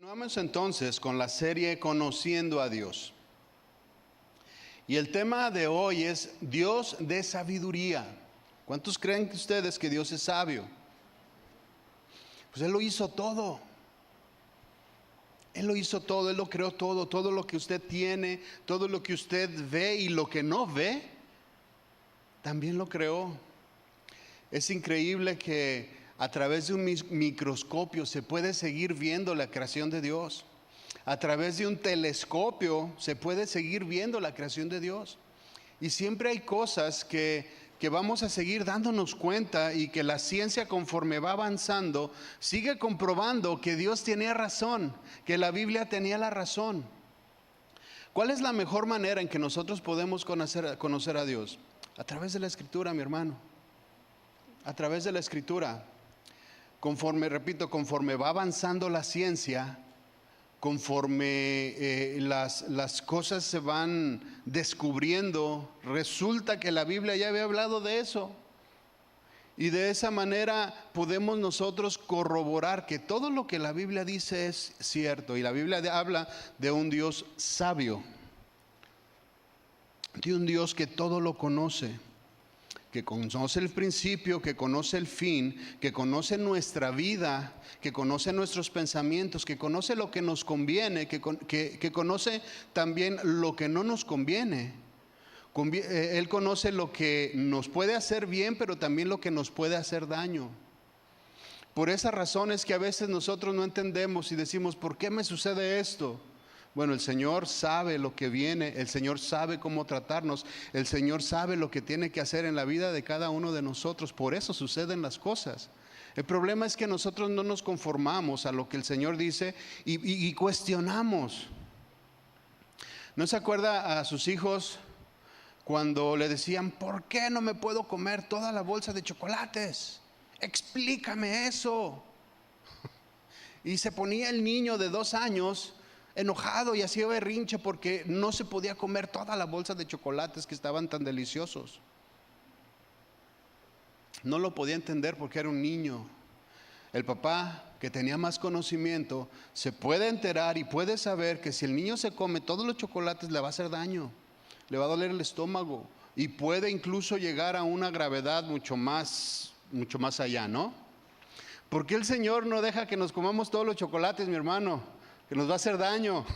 Continuamos entonces con la serie Conociendo a Dios. Y el tema de hoy es Dios de sabiduría. ¿Cuántos creen ustedes que Dios es sabio? Pues Él lo hizo todo. Él lo hizo todo, Él lo creó todo. Todo lo que usted tiene, todo lo que usted ve y lo que no ve, también lo creó. Es increíble que a través de un microscopio se puede seguir viendo la creación de Dios. A través de un telescopio se puede seguir viendo la creación de Dios. Y siempre hay cosas que vamos a seguir dándonos cuenta, y que la ciencia, conforme va avanzando, sigue comprobando que Dios tenía razón, que la Biblia tenía la razón. ¿Cuál es la mejor manera en que nosotros podemos conocer a Dios? A través de la Escritura, mi hermano. A través de la Escritura. Conforme va avanzando la ciencia, conforme las cosas se van descubriendo, resulta que la Biblia ya había hablado de eso. Y de esa manera podemos nosotros corroborar que todo lo que la Biblia dice es cierto. Y la Biblia habla de un Dios sabio, de un Dios que todo lo conoce, que conoce el principio, que conoce el fin, que conoce nuestra vida, que conoce nuestros pensamientos, que conoce lo que nos conviene, que conoce también lo que no nos conviene. Él conoce lo que nos puede hacer bien, pero también lo que nos puede hacer daño. Por esa razón es que a veces nosotros no entendemos y decimos, ¿por qué me sucede esto? Bueno, el Señor sabe lo que viene, el Señor sabe cómo tratarnos, el Señor sabe lo que tiene que hacer en la vida de cada uno de nosotros. Por eso suceden las cosas. El problema es que nosotros no nos conformamos a lo que el Señor dice y cuestionamos. ¿No se acuerda a sus hijos cuando le decían, ¿por qué no me puedo comer toda la bolsa de chocolates? Explícame eso. Y se ponía el niño de 2 años enojado y hacía berrinche porque no se podía comer toda la bolsa de chocolates que estaban tan deliciosos. No lo podía entender porque era un niño. El papá, que tenía más conocimiento, se puede enterar y puede saber que si el niño se come todos los chocolates le va a hacer daño, le va a doler el estómago y puede incluso llegar a una gravedad mucho más allá, ¿no? ¿Por qué el Señor no deja que nos comamos todos los chocolates, mi hermano? Que nos va a hacer daño.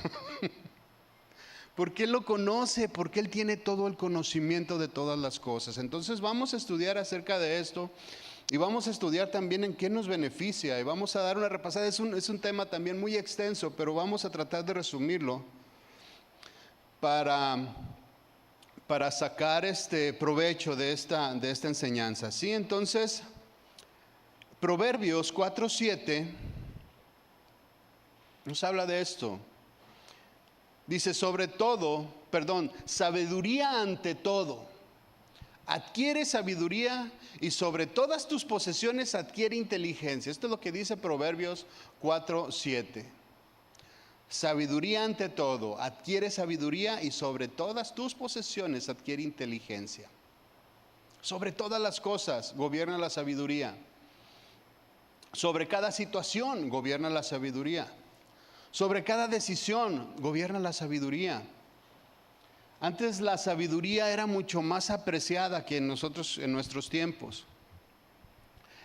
Porque Él lo conoce, porque Él tiene todo el conocimiento de todas las cosas. Entonces vamos a estudiar acerca de esto y vamos a estudiar también en qué nos beneficia. Y vamos a dar una repasada. Es un tema también muy extenso, pero vamos a tratar de resumirlo para sacar provecho de esta enseñanza. ¿Sí? Entonces, Proverbios 4:7 nos habla de esto. Dice, sabiduría ante todo. Adquiere sabiduría y sobre todas tus posesiones adquiere inteligencia. Esto es lo que dice Proverbios 4:7. Sabiduría ante todo. Adquiere sabiduría y sobre todas tus posesiones adquiere inteligencia. Sobre todas las cosas gobierna la sabiduría. Sobre cada situación gobierna la sabiduría. Sobre cada decisión gobierna la sabiduría. Antes la sabiduría era mucho más apreciada que en nuestros tiempos.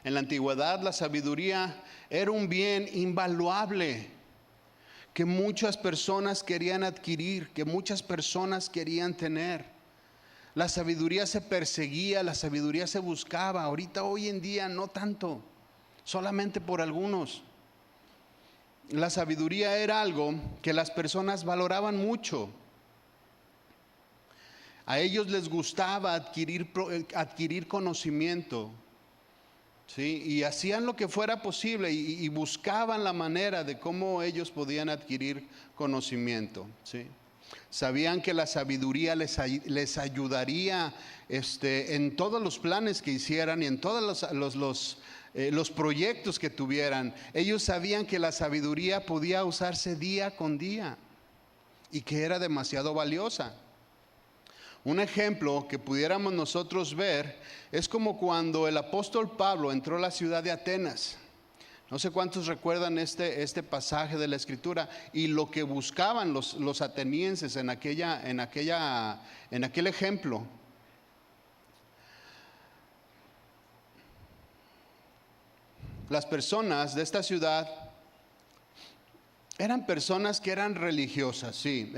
En la antigüedad la sabiduría era un bien invaluable que muchas personas querían adquirir, que muchas personas querían tener. La sabiduría se perseguía, la sabiduría se buscaba. Hoy en día no tanto, solamente por algunos. La sabiduría era algo que las personas valoraban mucho. A ellos les gustaba adquirir conocimiento, ¿sí? Y hacían lo que fuera posible y buscaban la manera de cómo ellos podían adquirir conocimiento, ¿sí? Sabían que la sabiduría les ayudaría en todos los planes que hicieran y en todos los proyectos que tuvieran. Ellos sabían que la sabiduría podía usarse día con día y que era demasiado valiosa. Un ejemplo que pudiéramos nosotros ver es como cuando el apóstol Pablo entró a la ciudad de Atenas. No sé cuántos recuerdan este pasaje de la Escritura y lo que buscaban los atenienses en aquel ejemplo. Las personas de esta ciudad eran personas que eran religiosas, sí,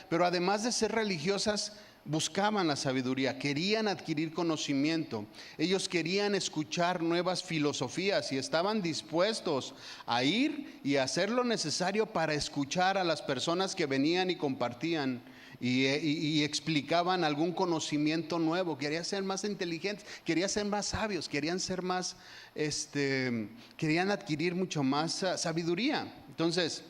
pero además de ser religiosas, buscaban la sabiduría, querían adquirir conocimiento, ellos querían escuchar nuevas filosofías y estaban dispuestos a ir y hacer lo necesario para escuchar a las personas que venían y compartían y explicaban algún conocimiento nuevo. Querían ser más inteligentes, querían ser más sabios, querían ser más, querían adquirir mucho más sabiduría. Entonces,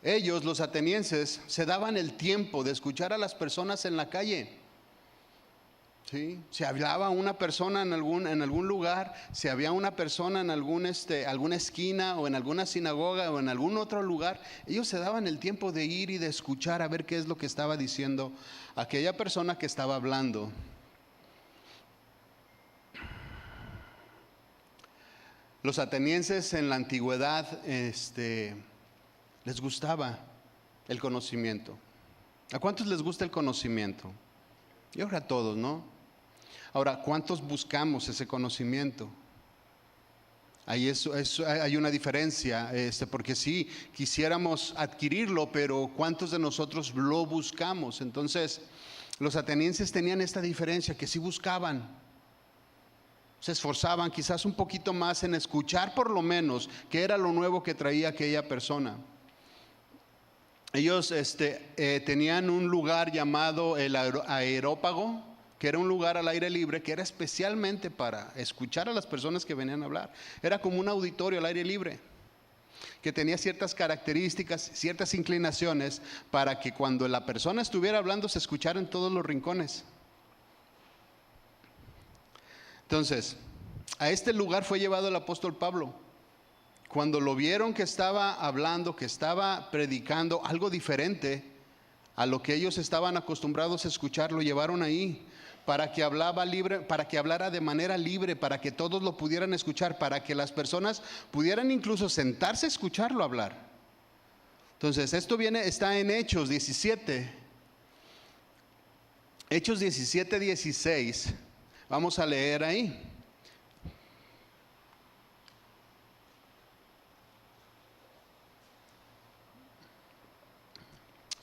ellos, los atenienses, se daban el tiempo de escuchar a las personas en la calle. ¿Sí? Si hablaba una persona en algún lugar, si había una persona en alguna esquina o en alguna sinagoga o en algún otro lugar, ellos se daban el tiempo de ir y de escuchar a ver qué es lo que estaba diciendo aquella persona que estaba hablando. Los atenienses en la antigüedad, les gustaba el conocimiento. ¿A cuántos les gusta el conocimiento? Yo creo a todos, ¿no? Ahora, ¿cuántos buscamos ese conocimiento? Hay una diferencia, porque sí, quisiéramos adquirirlo, pero ¿cuántos de nosotros lo buscamos? Entonces, los atenienses tenían esta diferencia, que sí buscaban, se esforzaban quizás un poquito más en escuchar por lo menos qué era lo nuevo que traía aquella persona. Ellos tenían un lugar llamado el Areópago, que era un lugar al aire libre, que era especialmente para escuchar a las personas que venían a hablar. Era como un auditorio al aire libre, que tenía ciertas características, ciertas inclinaciones, para que cuando la persona estuviera hablando se escuchara en todos los rincones. Entonces, a este lugar fue llevado el apóstol Pablo. Cuando lo vieron que estaba hablando, que estaba predicando algo diferente a lo que ellos estaban acostumbrados a escuchar, lo llevaron ahí para que hablara de manera libre, para que todos lo pudieran escuchar, para que las personas pudieran incluso sentarse a escucharlo hablar. Entonces, está en Hechos 17. Hechos 17, 16. Vamos a leer ahí.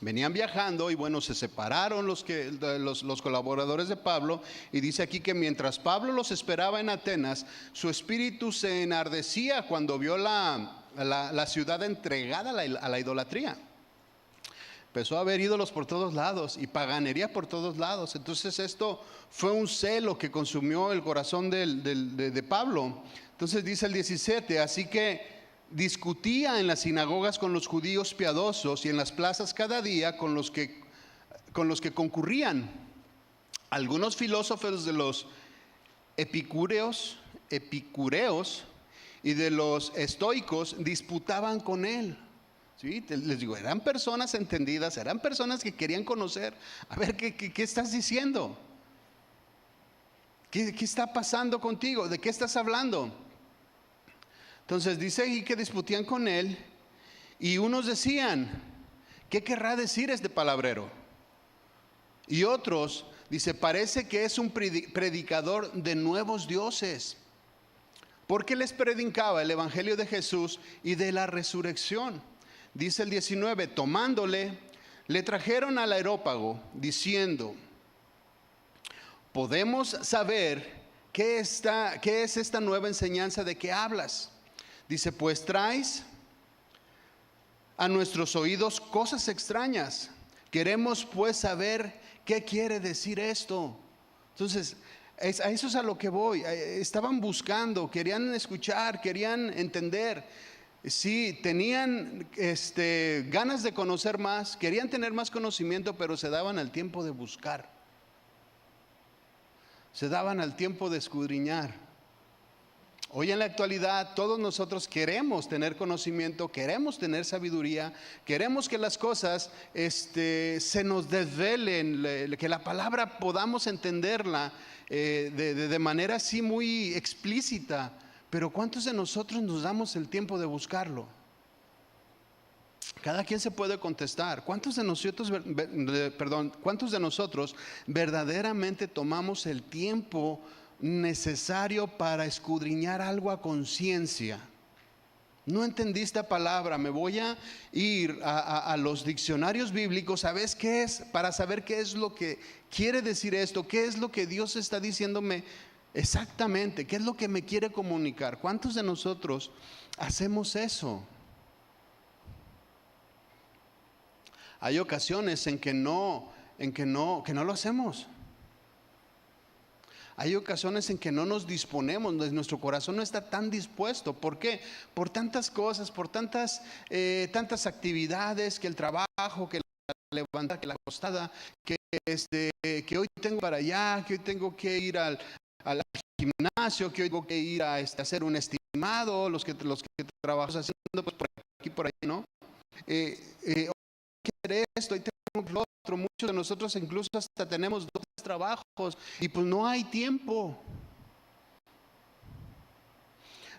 Venían viajando y bueno, se separaron los colaboradores de Pablo, y dice aquí que mientras Pablo los esperaba en Atenas, su espíritu se enardecía cuando vio la ciudad entregada a la idolatría. Empezó a haber ídolos por todos lados y paganería por todos lados. Entonces esto fue un celo que consumió el corazón de Pablo. Entonces dice el 17, así que discutía en las sinagogas con los judíos piadosos y en las plazas cada día con los que concurrían. Algunos filósofos de los epicureos y de los estoicos disputaban con él. ¿Sí? Les digo, eran personas entendidas, eran personas que querían conocer. A ver, ¿qué estás diciendo? ¿Qué está pasando contigo? ¿De qué estás hablando? Entonces dice ahí que discutían con él y unos decían, ¿qué querrá decir este palabrero? Y otros, dice, parece que es un predicador de nuevos dioses, porque les predicaba el evangelio de Jesús y de la resurrección. Dice el 19, tomándole, le trajeron al Areópago diciendo, ¿podemos saber qué es esta nueva enseñanza de que hablas? Dice, pues traes a nuestros oídos cosas extrañas. Queremos pues saber qué quiere decir esto. Entonces, a eso es a lo que voy. Estaban buscando, querían escuchar, querían entender. Sí, tenían ganas de conocer más, querían tener más conocimiento, pero se daban al tiempo de buscar. Se daban al tiempo de escudriñar. Hoy en la actualidad todos nosotros queremos tener conocimiento, queremos tener sabiduría, queremos que las cosas se nos desvelen, que la palabra podamos entenderla de manera así muy explícita. pero ¿cuántos de nosotros nos damos el tiempo de buscarlo? Cada quien se puede contestar. ¿Cuántos de nosotros verdaderamente tomamos el tiempo necesario para escudriñar algo a conciencia? No entendí esta palabra, me voy a ir a los diccionarios bíblicos, ¿sabes qué es? Para saber qué es lo que quiere decir esto, qué es lo que Dios está diciéndome exactamente, qué es lo que me quiere comunicar. ¿Cuántos de nosotros hacemos eso? Hay ocasiones en que no lo hacemos. Hay ocasiones en que no nos disponemos, nuestro corazón no está tan dispuesto. ¿Por qué? Por tantas cosas, por tantas actividades, que el trabajo, que la levantada, que la acostada, que hoy tengo para allá, que hoy tengo que ir al gimnasio, que hoy tengo que ir a hacer un estimado, los que trabajamos haciendo pues, por aquí, por ahí, ¿no? Hacer esto y tengo lo otro. Muchos de nosotros incluso hasta tenemos 2 trabajos y pues no hay tiempo.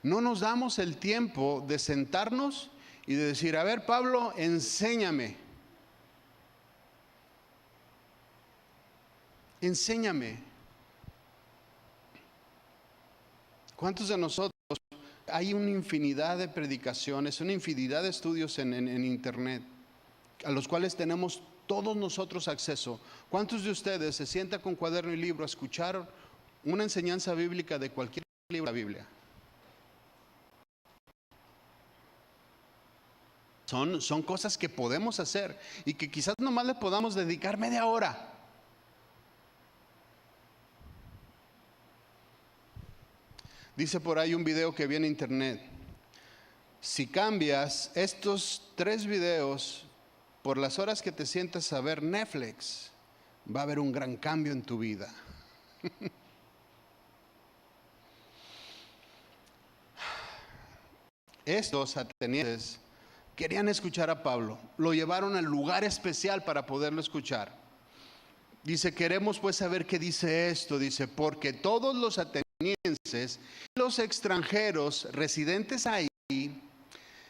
No nos damos el tiempo de sentarnos y de decir, a ver, Pablo, enséñame. Enséñame. ¿Cuántos de nosotros? Hay una infinidad de predicaciones, una infinidad de estudios en internet, a los cuales tenemos todos nosotros acceso. ¿Cuántos de ustedes se sientan con cuaderno y libro a escuchar una enseñanza bíblica de cualquier libro de la Biblia? Son cosas que podemos hacer y que quizás nomás le podamos dedicar media hora. Dice por ahí un video que vi en internet: si cambias estos 3 videos por las horas que te sientas a ver Netflix, va a haber un gran cambio en tu vida. Estos atenienses querían escuchar a Pablo, lo llevaron al lugar especial para poderlo escuchar. Dice, queremos pues saber qué dice esto. Dice, porque todos los atenienses, los extranjeros residentes ahí,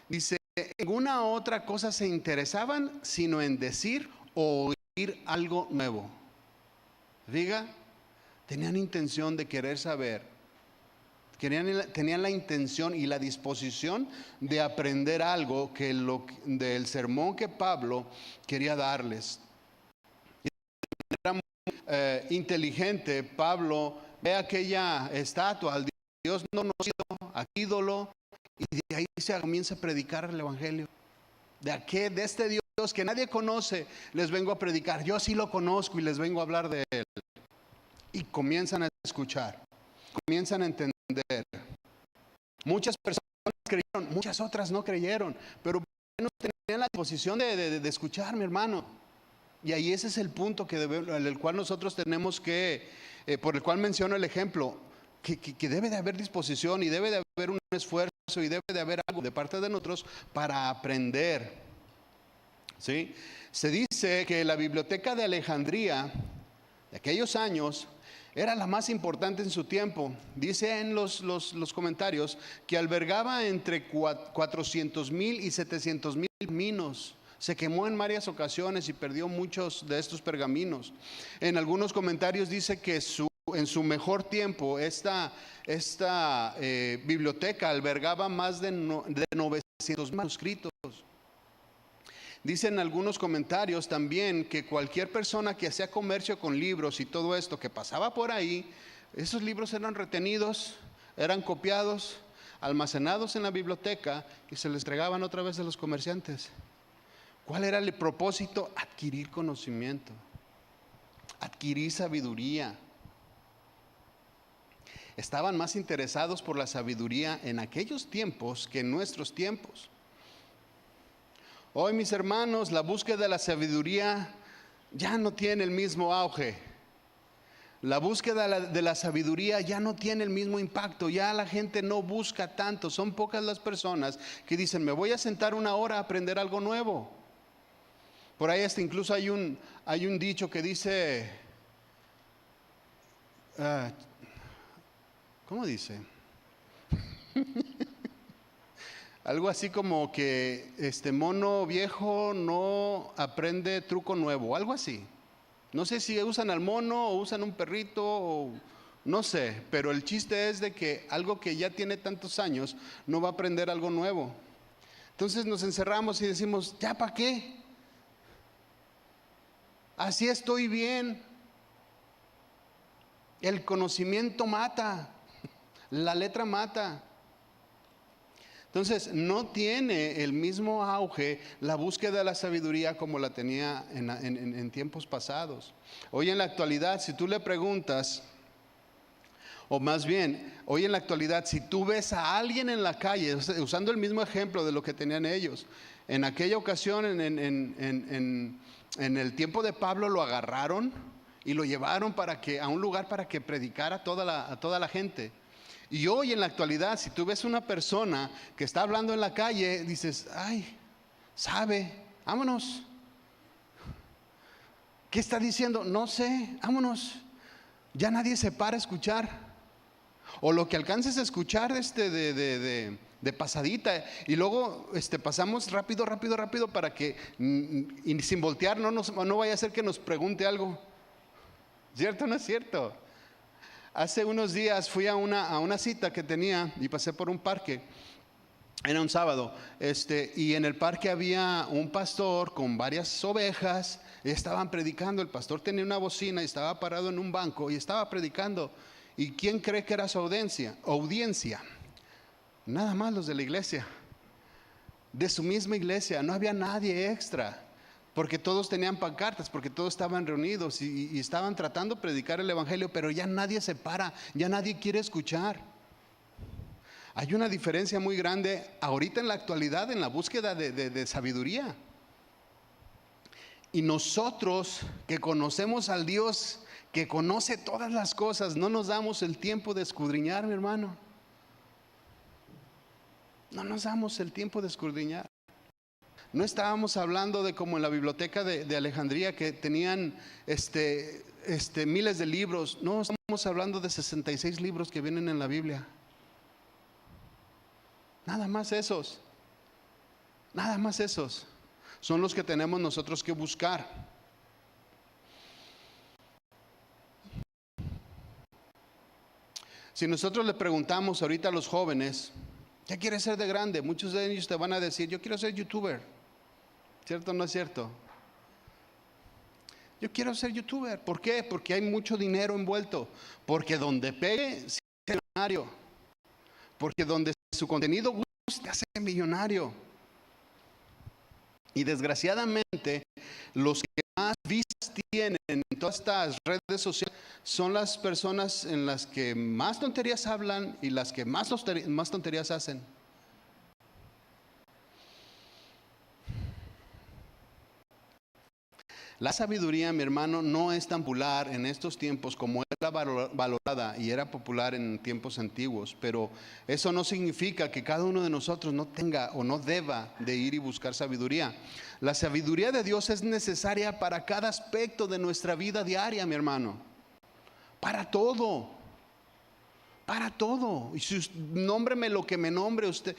dice, en ninguna otra cosa se interesaban sino en decir o oír algo nuevo. Diga, tenían intención de querer saber, tenían la intención y la disposición de aprender algo del sermón que Pablo quería darles. Era muy inteligente. Pablo ve aquella estatua, al Dios no conocido, al ídolo, y de ahí se comienza a predicar el evangelio. De este Dios que nadie conoce, les vengo a predicar. Yo sí lo conozco y les vengo a hablar de él. Y comienzan a escuchar, comienzan a entender. Muchas personas creyeron, muchas otras no creyeron, pero no tenían la disposición de escuchar, mi hermano. Y ahí ese es el punto el cual nosotros tenemos que, por el cual menciono el ejemplo, que debe de haber disposición y debe de haber un esfuerzo y debe de haber algo de parte de nosotros para aprender. ¿Sí? Se dice que la biblioteca de Alejandría de aquellos años era la más importante en su tiempo. Dice en los comentarios que albergaba entre 400,000 y 700,000 pergaminos. Se quemó en varias ocasiones y perdió muchos de estos pergaminos. En algunos comentarios dice que en su mejor tiempo esta biblioteca albergaba más de 900 manuscritos. Dicen algunos comentarios también que cualquier persona que hacía comercio con libros y todo esto que pasaba por ahí, esos libros eran retenidos, eran copiados, almacenados en la biblioteca y se les entregaban otra vez a los comerciantes. ¿Cuál era el propósito? Adquirir conocimiento, adquirir sabiduría. Estaban más interesados por la sabiduría en aquellos tiempos que en nuestros tiempos. Hoy, mis hermanos, la búsqueda de la sabiduría ya no tiene el mismo auge. La búsqueda de la sabiduría ya no tiene el mismo impacto. Ya la gente no busca tanto. Son pocas las personas que dicen, me voy a sentar 1 hora a aprender algo nuevo. Por ahí incluso hay un dicho que dice, ¿cómo dice? Algo así como que mono viejo no aprende truco nuevo, algo así. No sé si usan al mono o usan un perrito o no sé, pero el chiste es de que algo que ya tiene tantos años no va a aprender algo nuevo. Entonces nos encerramos y decimos, ¿ya para qué? Así estoy bien. El conocimiento mata, la letra mata. Entonces no tiene el mismo auge la búsqueda de la sabiduría como la tenía en tiempos pasados. Hoy en la actualidad, si tú le preguntas, o más bien, hoy en la actualidad, si tú ves a alguien en la calle, usando el mismo ejemplo de lo que tenían ellos, en aquella ocasión, en el tiempo de Pablo, lo agarraron y lo llevaron a un lugar para que predicara a toda la gente. Y hoy en la actualidad, si tú ves una persona que está hablando en la calle, dices, ay, sabe, vámonos. ¿Qué está diciendo? No sé, vámonos. Ya nadie se para a escuchar. O lo que alcances a escuchar de pasadita. Y luego pasamos rápido para que, y sin voltear, no vaya a ser que nos pregunte algo. ¿Cierto o no es cierto? Hace unos días fui a una cita que tenía y pasé por un parque. Era un sábado, y en el parque había un pastor con varias ovejas y estaban predicando. El pastor tenía una bocina y estaba parado en un banco y estaba predicando. ¿Y quién cree que era su audiencia? Nada más los de la iglesia, de su misma iglesia. No había nadie extra, porque todos tenían pancartas, porque todos estaban reunidos y estaban tratando de predicar el evangelio, pero ya nadie se para, ya nadie quiere escuchar. Hay una diferencia muy grande ahorita en la actualidad en la búsqueda de sabiduría. Y nosotros que conocemos al Dios que conoce todas las cosas, no nos damos el tiempo de escudriñar, mi hermano. No nos damos el tiempo de escudriñar. No estábamos hablando de como en la biblioteca de Alejandría, que tenían miles de libros. No, estamos hablando de 66 libros que vienen en la Biblia. Nada más esos son los que tenemos nosotros que buscar. Si nosotros le preguntamos ahorita a los jóvenes, ¿qué quieres ser de grande? Muchos de ellos te van a decir, yo quiero ser youtuber. ¿Cierto o no es cierto? Yo quiero ser youtuber. ¿Por qué? Porque hay mucho dinero envuelto. Porque donde pegue, se hace millonario. Porque donde su contenido guste, hace millonario. Y desgraciadamente, los que más vistas tienen en todas estas redes sociales son las personas en las que más tonterías hablan y las que más tonterías hacen. La sabiduría, mi hermano, no es tan popular en estos tiempos como era valorada y era popular en tiempos antiguos, pero eso no significa que cada uno de nosotros no tenga o no deba de ir y buscar sabiduría. La sabiduría de Dios es necesaria para cada aspecto de nuestra vida diaria, mi hermano. Para todo. Para todo. Y si nómbreme lo que me nombre usted,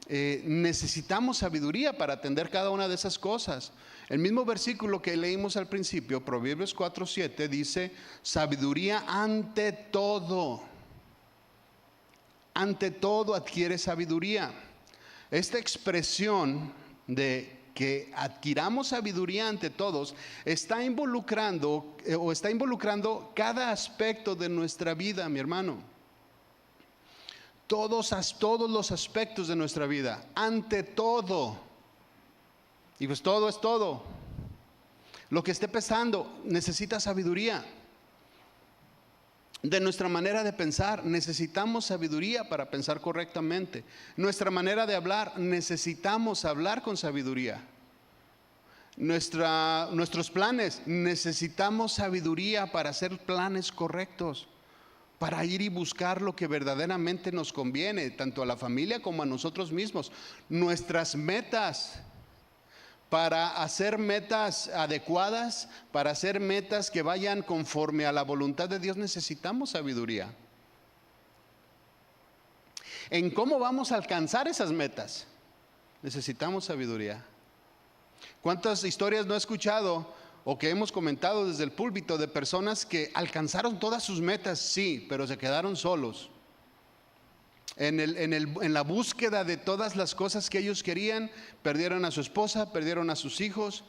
necesitamos sabiduría para atender cada una de esas cosas. El mismo versículo que leímos al principio, Proverbios 4:7, dice: sabiduría ante todo adquiere sabiduría. Esta expresión de que adquiramos sabiduría ante todos está involucrando cada aspecto de nuestra vida, mi hermano. Todos los aspectos de nuestra vida, ante todo. Y pues todo es todo. Lo que esté pesando necesita sabiduría. De nuestra manera de pensar, necesitamos sabiduría para pensar correctamente. Nuestra manera de hablar, necesitamos hablar con sabiduría. Nuestros planes, necesitamos sabiduría para hacer planes correctos, para ir y buscar lo que verdaderamente nos conviene, tanto a la familia como a nosotros mismos. Nuestras metas, para hacer metas adecuadas, para hacer metas que vayan conforme a la voluntad de Dios, necesitamos sabiduría. en cómo vamos a alcanzar esas metas. Necesitamos sabiduría. ¿Cuántas historias no he escuchado o que hemos comentado desde el púlpito de personas que alcanzaron todas sus metas? Sí, pero se quedaron solos. En la búsqueda de todas las cosas que ellos querían, perdieron a su esposa, perdieron a sus hijos,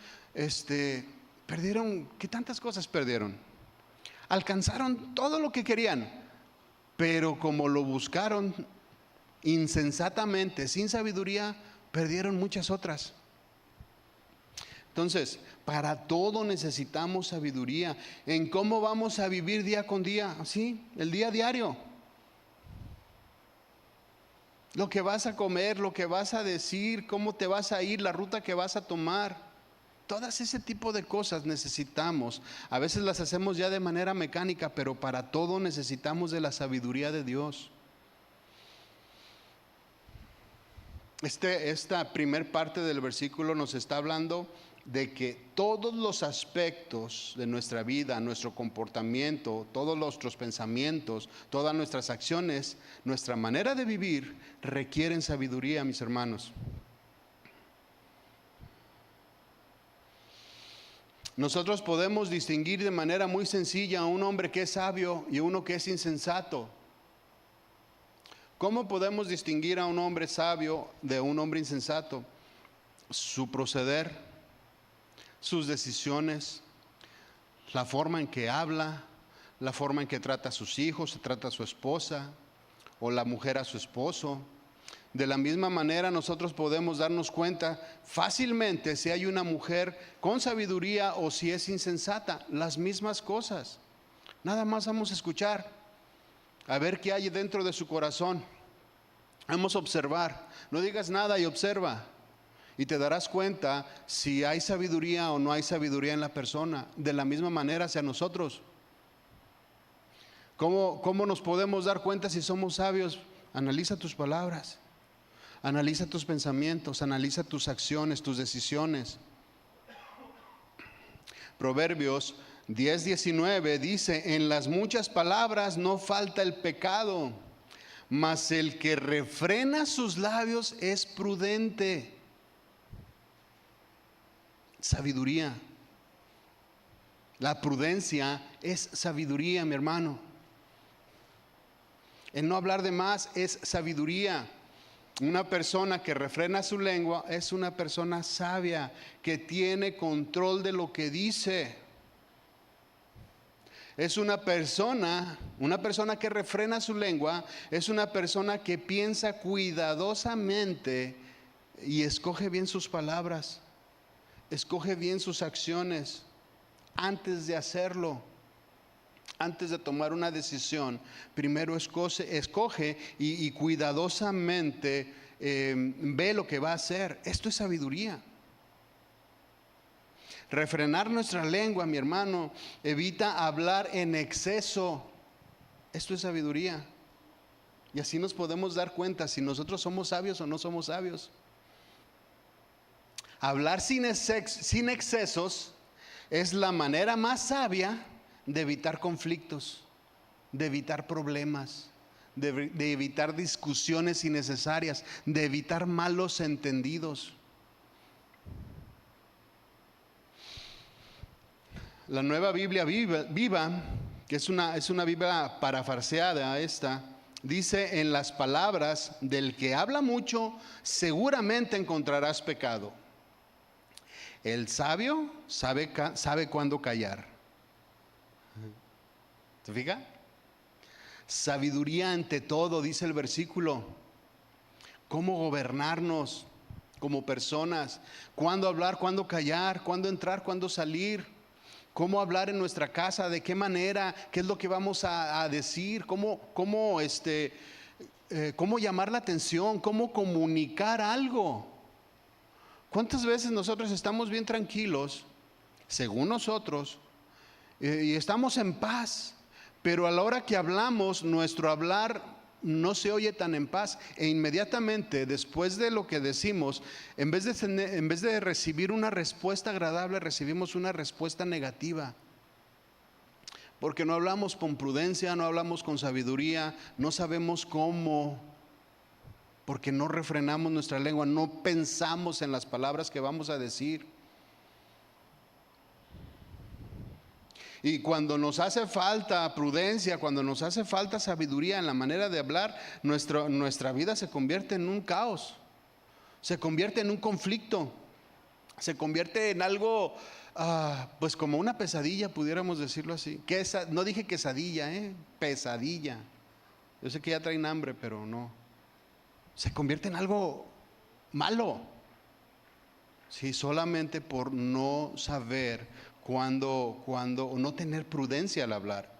perdieron, ¿qué tantas cosas perdieron? Alcanzaron todo lo que querían, pero como lo buscaron insensatamente, sin sabiduría, perdieron muchas otras. Entonces, para todo necesitamos sabiduría. En cómo vamos a vivir día con día, así, el día a diario. Lo que vas a comer, lo que vas a decir, cómo te vas a ir, la ruta que vas a tomar. Todas ese tipo de cosas necesitamos. A veces las hacemos ya de manera mecánica, pero para todo necesitamos de la sabiduría de Dios. Esta primer parte del versículo nos está hablando de que todos los aspectos de nuestra vida, nuestro comportamiento, todos nuestros pensamientos, todas nuestras acciones, nuestra manera de vivir requieren sabiduría, mis hermanos. Nosotros podemos distinguir de manera muy sencilla a un hombre que es sabio y uno que es insensato. ¿Cómo podemos distinguir a un hombre sabio de un hombre insensato? Su proceder, sus decisiones, la forma en que habla, la forma en que trata a sus hijos, trata a su esposa o la mujer a su esposo. De la misma manera nosotros podemos darnos cuenta fácilmente si hay una mujer con sabiduría o si es insensata. Las mismas cosas. Nada más vamos a escuchar, a ver qué hay dentro de su corazón. Vamos a observar. No digas nada y observa. Y te darás cuenta si hay sabiduría o no hay sabiduría en la persona. De la misma manera hacia nosotros. ¿Cómo nos podemos dar cuenta si somos sabios? Analiza tus palabras. Analiza tus pensamientos. Analiza tus acciones, tus decisiones. Proverbios 10:19 dice: en las muchas palabras no falta el pecado, mas el que refrena sus labios es prudente. Sabiduría. La prudencia es sabiduría, mi hermano. El no hablar de más es sabiduría. Una persona que refrena su lengua es una persona sabia, que tiene control de lo que dice. Es una persona que refrena su lengua, es una persona que piensa cuidadosamente y escoge bien sus palabras. Escoge bien sus acciones antes de hacerlo, antes de tomar una decisión. Primero escoge y cuidadosamente ve lo que va a hacer. Esto es sabiduría. Refrenar nuestra lengua, mi hermano, evita hablar en exceso. Esto es sabiduría. Y así nos podemos dar cuenta si nosotros somos sabios o no somos sabios. Hablar sin excesos es la manera más sabia de evitar conflictos, de evitar problemas, de evitar discusiones innecesarias, de evitar malos entendidos. La Nueva Biblia Viva, que es una Biblia parafraseada esta, dice: en las palabras del que habla mucho seguramente encontrarás pecado. El sabio sabe cuándo callar. ¿Te fijas? Sabiduría ante todo, dice el versículo. Cómo gobernarnos como personas. Cuándo hablar, cuándo callar, cuándo entrar, cuándo salir. Cómo hablar en nuestra casa, de qué manera, qué es lo que vamos a decir, cómo llamar la atención, cómo comunicar algo. ¿Cuántas veces nosotros estamos bien tranquilos, según nosotros, y estamos en paz, pero a la hora que hablamos, nuestro hablar no se oye tan en paz, e inmediatamente después de lo que decimos, en vez de recibir una respuesta agradable, recibimos una respuesta negativa? Porque no hablamos con prudencia, no hablamos con sabiduría, no sabemos cómo porque no refrenamos nuestra lengua, no pensamos en las palabras que vamos a decir. Y cuando nos hace falta prudencia, cuando nos hace falta sabiduría en la manera de hablar, nuestra vida se convierte en un caos, se convierte en un conflicto, se convierte en algo, pues como una pesadilla, pudiéramos decirlo así. No dije quesadilla, pesadilla. Yo sé que ya traen hambre, pero no. Se convierte en algo malo. Sí, solamente por no saber cuándo, o no tener prudencia al hablar.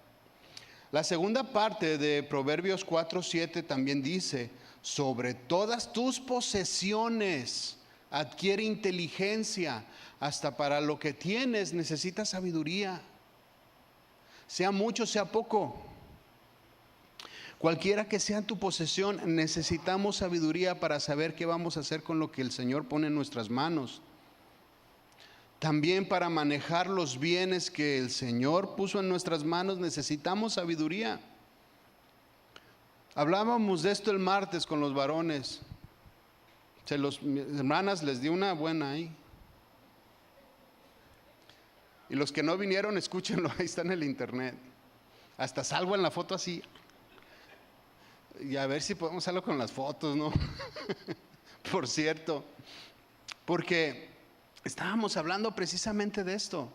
La segunda parte de Proverbios 4:7 también dice: sobre todas tus posesiones adquiere inteligencia, hasta para lo que tienes necesitas sabiduría, sea mucho, sea poco. Cualquiera que sea tu posesión, necesitamos sabiduría para saber qué vamos a hacer con lo que el Señor pone en nuestras manos. También para manejar los bienes que el Señor puso en nuestras manos necesitamos sabiduría. Hablábamos de esto el martes con los varones. Mis hermanas les di una buena ahí. Y los que no vinieron, escúchenlo, ahí está en el internet. Hasta salgo en la foto así. Y a ver si podemos hacerlo con las fotos, ¿no? Por cierto, porque estábamos hablando precisamente de esto,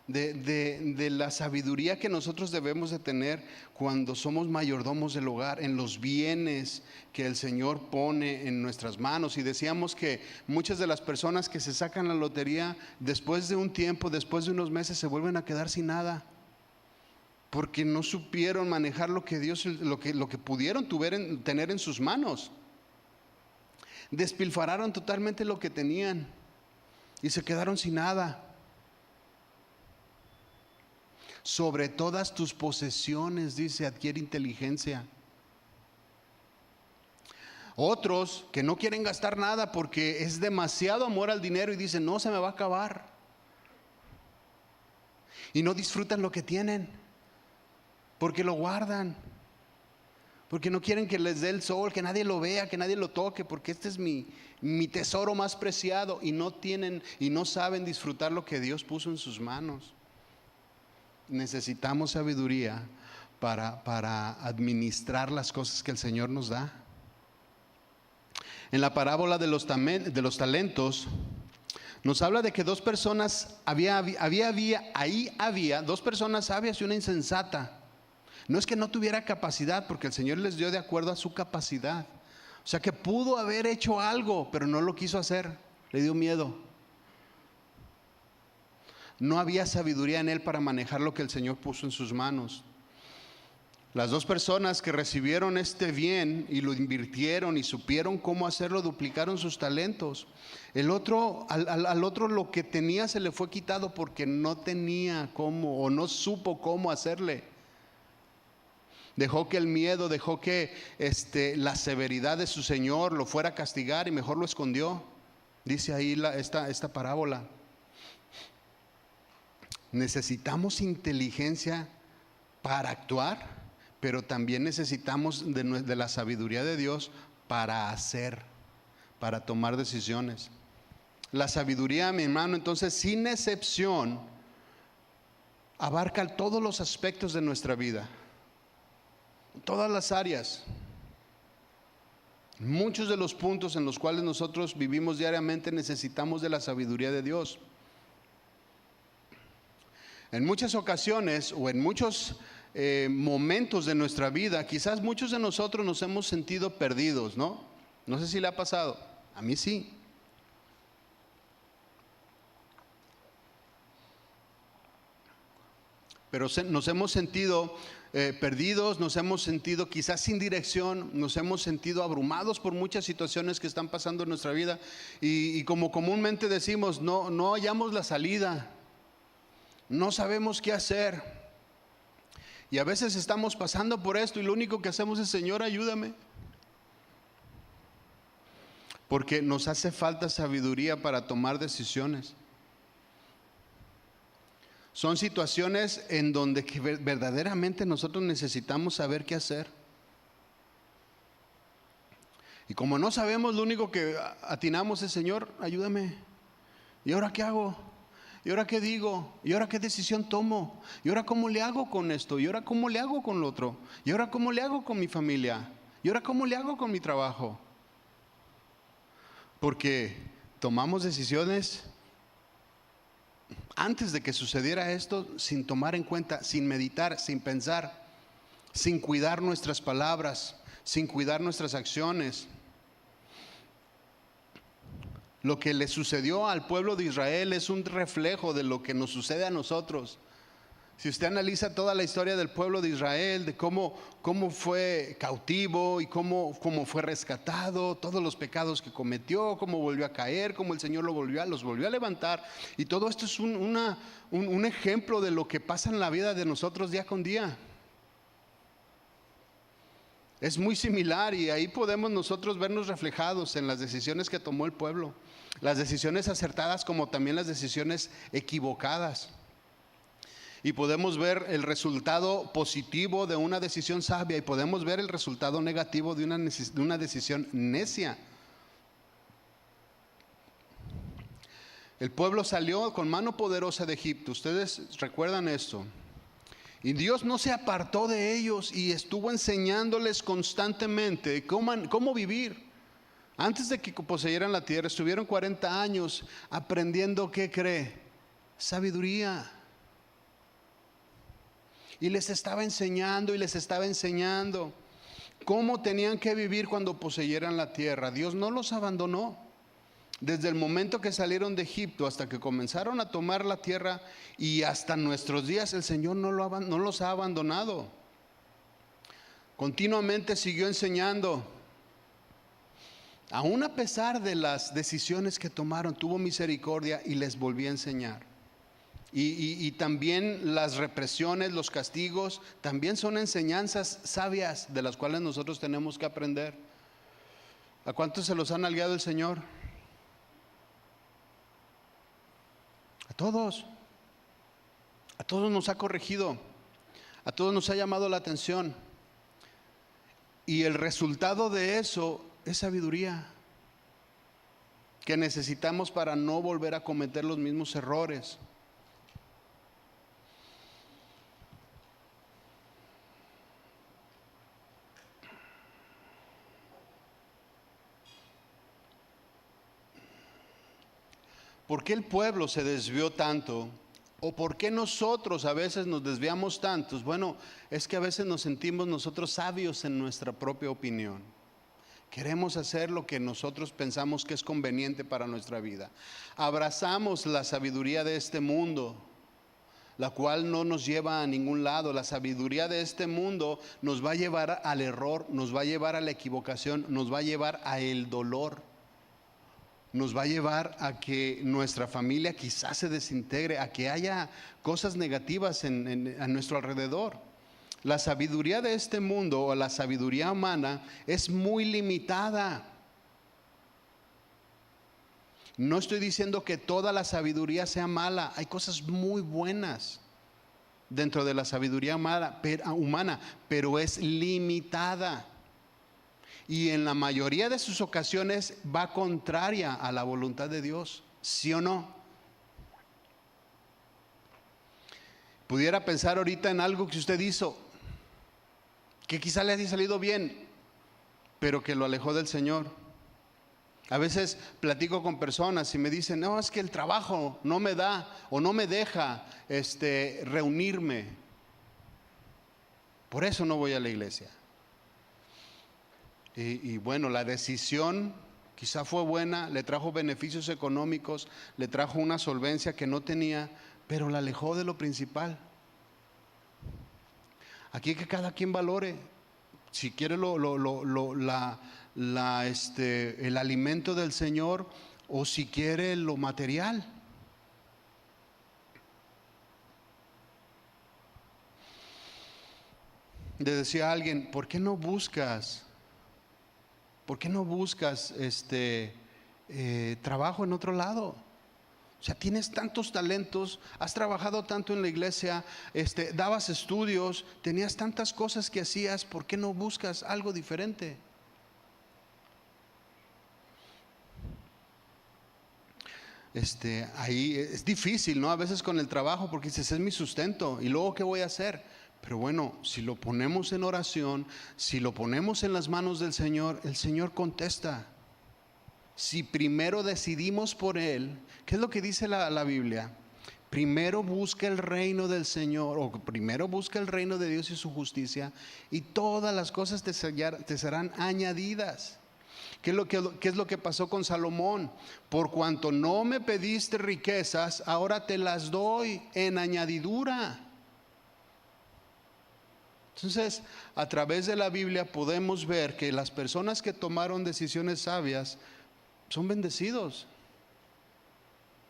de la sabiduría que nosotros debemos de tener cuando somos mayordomos del hogar, en los bienes que el Señor pone en nuestras manos. Y decíamos que muchas de las personas que se sacan la lotería, después de un tiempo, después de unos meses, se vuelven a quedar sin nada, porque no supieron manejar lo que Dios, lo que pudieron tener en sus manos. Despilfarraron totalmente lo que tenían y se quedaron sin nada. Sobre todas tus posesiones, dice, adquiere inteligencia. Otros que no quieren gastar nada porque es demasiado amor al dinero y dicen: no, se me va a acabar. Y no disfrutan lo que tienen, porque lo guardan, porque no quieren que les dé el sol, que nadie lo vea, que nadie lo toque, porque este es mi tesoro más preciado. Y no tienen y no saben disfrutar lo que Dios puso en sus manos. Necesitamos sabiduría para administrar las cosas que el Señor nos da. En la parábola de los talentos nos habla de que dos personas había dos personas sabias y una insensata. No es que no tuviera capacidad, porque el Señor les dio de acuerdo a su capacidad. O sea que pudo haber hecho algo, pero no lo quiso hacer, le dio miedo. No había sabiduría en él para manejar lo que el Señor puso en sus manos. Las dos personas que recibieron este bien y lo invirtieron y supieron cómo hacerlo, duplicaron sus talentos. El otro, al otro lo que tenía se le fue quitado porque no tenía cómo, o no supo cómo hacerle. Dejó que el miedo, dejó que la severidad de su Señor lo fuera a castigar y mejor lo escondió. Dice ahí esta parábola. Necesitamos inteligencia para actuar, pero también necesitamos de la sabiduría de Dios para hacer, para tomar decisiones. La sabiduría, mi hermano, entonces, sin excepción, abarca todos los aspectos de nuestra vida, todas las áreas. Muchos de los puntos en los cuales nosotros vivimos diariamente necesitamos de la sabiduría de Dios. En muchas ocasiones o en muchos momentos de nuestra vida, quizás muchos de nosotros nos hemos sentido perdidos, ¿no? No sé si le ha pasado, a mí sí. Pero nos hemos sentido perdidos, nos hemos sentido quizás sin dirección, nos hemos sentido abrumados por muchas situaciones que están pasando en nuestra vida y como comúnmente decimos, no hallamos la salida, no sabemos qué hacer. Y a veces estamos pasando por esto y lo único que hacemos es: Señor, ayúdame. Porque nos hace falta sabiduría para tomar decisiones. Son situaciones en donde verdaderamente nosotros necesitamos saber qué hacer. Y como no sabemos, lo único que atinamos es: Señor, ayúdame. ¿Y ahora qué hago? ¿Y ahora qué digo? ¿Y ahora qué decisión tomo? ¿Y ahora cómo le hago con esto? ¿Y ahora cómo le hago con lo otro? ¿Y ahora cómo le hago con mi familia? ¿Y ahora cómo le hago con mi trabajo? Porque tomamos decisiones antes de que sucediera esto, sin tomar en cuenta, sin meditar, sin pensar, sin cuidar nuestras palabras, sin cuidar nuestras acciones. Lo que le sucedió al pueblo de Israel es un reflejo de lo que nos sucede a nosotros. Si usted analiza toda la historia del pueblo de Israel, de cómo fue cautivo y cómo fue rescatado, todos los pecados que cometió, cómo volvió a caer, cómo el Señor los volvió a levantar. Y todo esto es un ejemplo de lo que pasa en la vida de nosotros día con día. Es muy similar, y ahí podemos nosotros vernos reflejados en las decisiones que tomó el pueblo. Las decisiones acertadas como también las decisiones equivocadas. Y podemos ver el resultado positivo de una decisión sabia, y podemos ver el resultado negativo de una decisión necia. El pueblo salió con mano poderosa de Egipto. Ustedes recuerdan esto. Y Dios no se apartó de ellos y estuvo enseñándoles constantemente cómo vivir. Antes de que poseyeran la tierra, estuvieron 40 años aprendiendo, ¿qué cree? Sabiduría. Y les estaba enseñando cómo tenían que vivir cuando poseyeran la tierra. Dios no los abandonó. Desde el momento que salieron de Egipto hasta que comenzaron a tomar la tierra y hasta nuestros días, el Señor no los ha abandonado. Continuamente siguió enseñando. Aún a pesar de las decisiones que tomaron, tuvo misericordia y les volvió a enseñar. Y también las represiones, los castigos, también son enseñanzas sabias de las cuales nosotros tenemos que aprender. ¿A cuántos se los ha nalgueado el Señor? A todos nos ha corregido, a todos nos ha llamado la atención. Y el resultado de eso es sabiduría, que necesitamos para no volver a cometer los mismos errores. ¿Por qué el pueblo se desvió tanto? ¿O por qué nosotros a veces nos desviamos tantos? Bueno, es que a veces nos sentimos nosotros sabios en nuestra propia opinión. Queremos hacer lo que nosotros pensamos que es conveniente para nuestra vida. Abrazamos la sabiduría de este mundo, la cual no nos lleva a ningún lado. La sabiduría de este mundo nos va a llevar al error, nos va a llevar a la equivocación, nos va a llevar a el dolor. Nos va a llevar a que nuestra familia quizás se desintegre, a que haya cosas negativas a nuestro alrededor. La sabiduría de este mundo, o la sabiduría humana, es muy limitada. No estoy diciendo que toda la sabiduría sea mala. Hay cosas muy buenas dentro de la sabiduría humana, pero es limitada. Y en la mayoría de sus ocasiones va contraria a la voluntad de Dios, ¿sí o no? Pudiera pensar ahorita en algo que usted hizo, que quizá le haya salido bien, pero que lo alejó del Señor. A veces platico con personas y me dicen: no, es que el trabajo no me da o no me deja reunirme. Por eso no voy a la iglesia. Y bueno, la decisión quizá fue buena, le trajo beneficios económicos, le trajo una solvencia que no tenía, pero la alejó de lo principal. Aquí que cada quien valore, si quiere el alimento del Señor, o si quiere lo material. Le decía a alguien: ¿por qué no buscas trabajo en otro lado? O sea, tienes tantos talentos, has trabajado tanto en la iglesia, dabas estudios, tenías tantas cosas que hacías, ¿por qué no buscas algo diferente? ahí es difícil, ¿no? A veces con el trabajo, porque dices, es mi sustento, y luego ¿qué voy a hacer? Pero bueno, si lo ponemos en oración, si lo ponemos en las manos del Señor, el Señor contesta. Si primero decidimos por Él, ¿qué es lo que dice la Biblia? Primero busca el reino del Señor, o primero busca el reino de Dios y su justicia, y todas las cosas te serán añadidas. ¿Qué es lo que pasó con Salomón? Por cuanto no me pediste riquezas, ahora te las doy en añadidura. Entonces, a través de la Biblia podemos ver que las personas que tomaron decisiones sabias son bendecidos.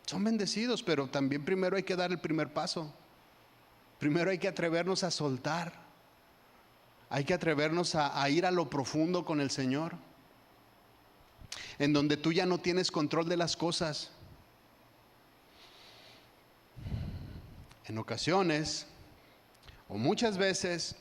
Son bendecidos, pero también primero hay que dar el primer paso. Primero hay que atrevernos a soltar. Hay que atrevernos a ir a lo profundo con el Señor, en donde tú ya no tienes control de las cosas. En ocasiones, o muchas veces,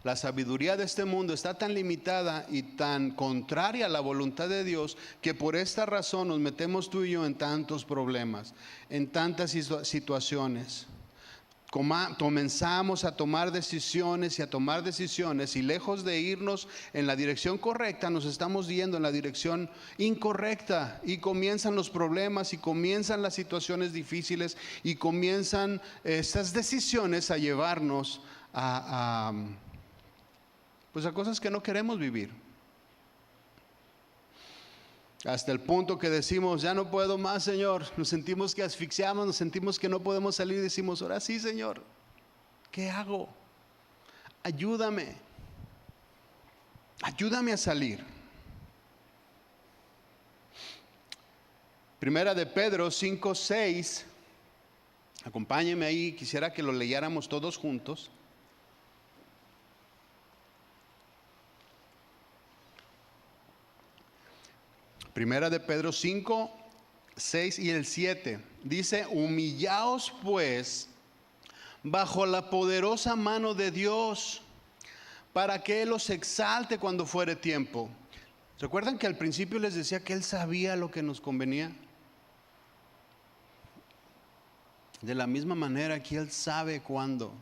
la sabiduría de este mundo está tan limitada y tan contraria a la voluntad de Dios, que por esta razón nos metemos tú y yo en tantos problemas, en tantas situaciones. Comenzamos a tomar decisiones y lejos de irnos en la dirección correcta, nos estamos yendo en la dirección incorrecta, y comienzan los problemas y comienzan las situaciones difíciles y comienzan estas decisiones a llevarnos a cosas que no queremos vivir. Hasta el punto que decimos, ya no puedo más, Señor. Nos sentimos que asfixiamos, nos sentimos que no podemos salir y decimos, ahora sí, Señor, ¿qué hago? Ayúdame. Ayúdame a salir. Primera de Pedro 5:6. Acompáñenme ahí, quisiera que lo leyéramos todos juntos. Primera de Pedro 5, 6 y el 7. Dice, humillaos pues bajo la poderosa mano de Dios, para que Él os exalte cuando fuere tiempo. ¿Recuerdan que al principio les decía que Él sabía lo que nos convenía? De la misma manera aquí Él sabe cuándo.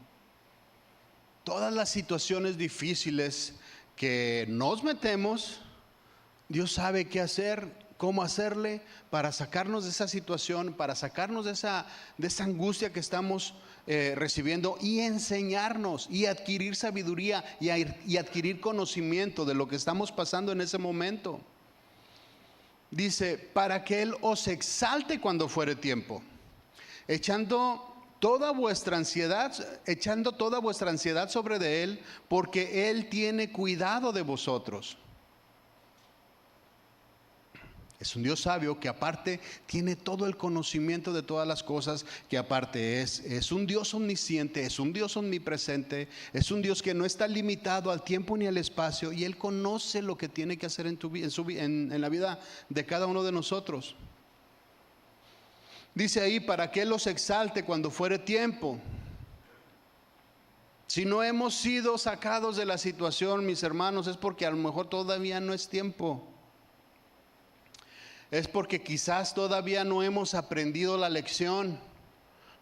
Todas las situaciones difíciles que nos metemos, Dios sabe qué hacer, cómo hacerle para sacarnos de esa situación, para sacarnos de esa angustia que estamos recibiendo, y enseñarnos y adquirir sabiduría y adquirir conocimiento de lo que estamos pasando en ese momento. Dice, para que Él os exalte cuando fuere tiempo, echando toda vuestra ansiedad sobre de Él, porque Él tiene cuidado de vosotros. Es un Dios sabio que aparte tiene todo el conocimiento de todas las cosas, que aparte es un Dios omnisciente, es un Dios omnipresente, es un Dios que no está limitado al tiempo ni al espacio, y Él conoce lo que tiene que hacer en la vida de cada uno de nosotros. Dice ahí, para que Él los exalte cuando fuere tiempo. Si no hemos sido sacados de la situación, mis hermanos, es porque a lo mejor todavía no es tiempo. Es porque quizás todavía no hemos aprendido la lección.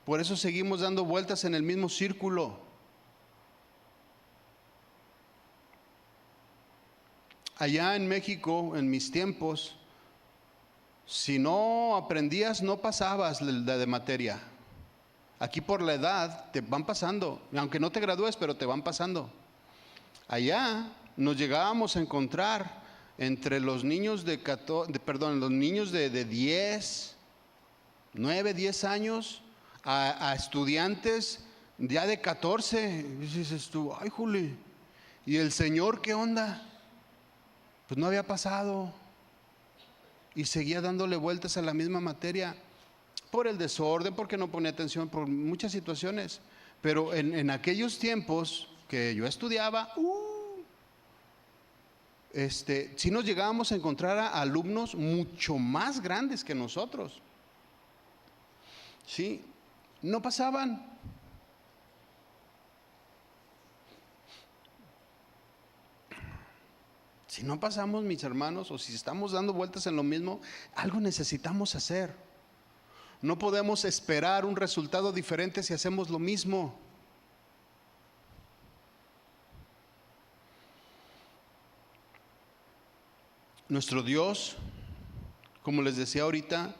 Por eso seguimos dando vueltas en el mismo círculo. Allá en México, en mis tiempos, si no aprendías, no pasabas de materia. Aquí por la edad te van pasando, aunque no te gradúes, pero te van pasando. Allá nos llegábamos a encontrar entre los niños los niños de 10, 9, 10 años a estudiantes ya de 14. Y dices tú, ay, Juli, ¿y el Señor qué onda? Pues no había pasado y seguía dándole vueltas a la misma materia por el desorden, porque no ponía atención, por muchas situaciones. Pero en aquellos tiempos que yo estudiaba, sí nos llegábamos a encontrar a alumnos mucho más grandes que nosotros. Sí, no pasaban. Si no pasamos, mis hermanos, o si estamos dando vueltas en lo mismo, algo necesitamos hacer. No podemos esperar un resultado diferente si hacemos lo mismo. Nuestro Dios, como les decía ahorita,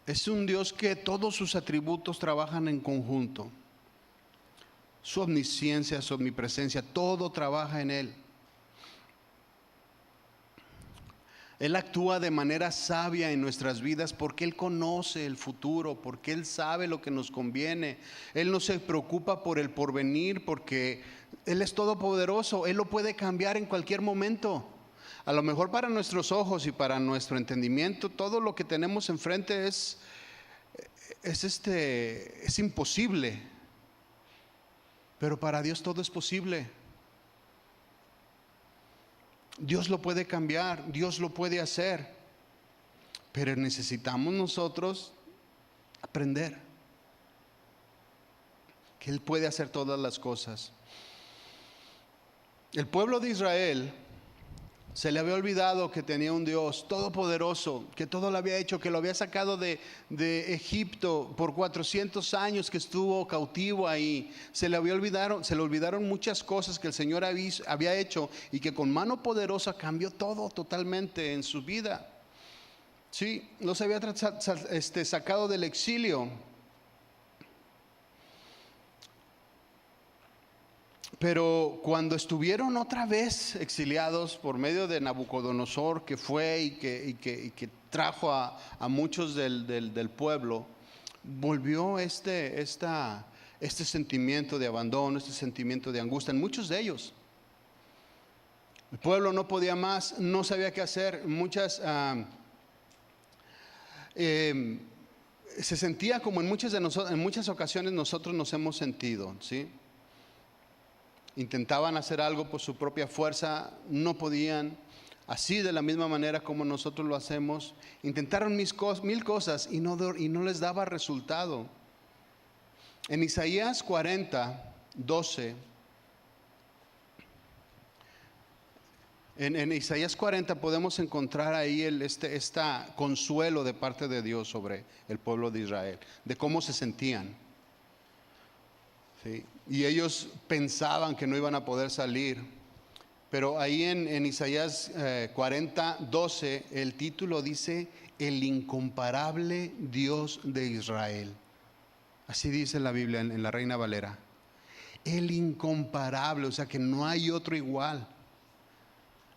es un Dios que todos sus atributos trabajan en conjunto. Su omnisciencia, su omnipresencia, todo trabaja en Él. Él actúa de manera sabia en nuestras vidas porque Él conoce el futuro, porque Él sabe lo que nos conviene. Él no se preocupa por el porvenir porque Él es todopoderoso. Él lo puede cambiar en cualquier momento. A lo mejor para nuestros ojos y para nuestro entendimiento, todo lo que tenemos enfrente es imposible. Pero para Dios todo es posible. Dios lo puede cambiar, Dios lo puede hacer, pero necesitamos nosotros aprender que Él puede hacer todas las cosas. El pueblo de Israel se le había olvidado que tenía un Dios todopoderoso, que todo lo había hecho, que lo había sacado de Egipto por 400 años que estuvo cautivo ahí. Se le olvidaron muchas cosas que el Señor había hecho y que con mano poderosa cambió todo totalmente en su vida. Sí, los había sacado del exilio. Pero cuando estuvieron otra vez exiliados por medio de Nabucodonosor, que fue y que trajo a muchos del pueblo, volvió este sentimiento de abandono, este sentimiento de angustia en muchos de ellos. El pueblo no podía más, no sabía qué hacer. Se sentía como en muchas ocasiones nosotros nos hemos sentido, ¿sí? Intentaban hacer algo por su propia fuerza, no podían. Así de la misma manera como nosotros lo hacemos. Intentaron mil cosas y no les daba resultado. En Isaías 40, 12. En Isaías 40 podemos encontrar ahí este consuelo de parte de Dios sobre el pueblo de Israel, de cómo se sentían. ¿Sí? Y ellos pensaban que no iban a poder salir. Pero ahí en Isaías 40, 12, el título dice: el incomparable Dios de Israel. Así dice la Biblia en la Reina Valera. El incomparable, o sea que no hay otro igual.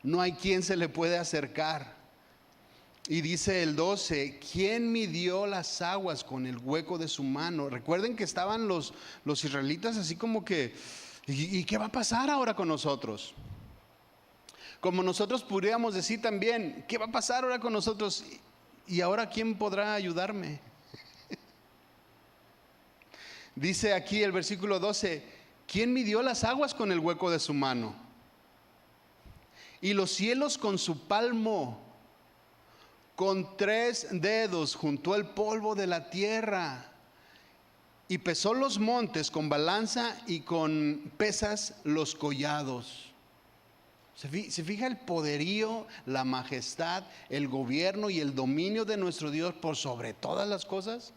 No hay quien se le puede acercar. Y dice el 12: ¿quién midió las aguas con el hueco de su mano? Recuerden que estaban los israelitas así como que, ¿y qué va a pasar ahora con nosotros? Como nosotros podríamos decir también, ¿qué va a pasar ahora con nosotros? ¿Y ahora quién podrá ayudarme? Dice aquí el versículo 12: ¿quién midió las aguas con el hueco de su mano? Y los cielos con su palmo. Con 3 dedos juntó el polvo de la tierra y pesó los montes con balanza y con pesas los collados. ¿Se fija el poderío, la majestad, el gobierno y el dominio de nuestro Dios por sobre todas las cosas?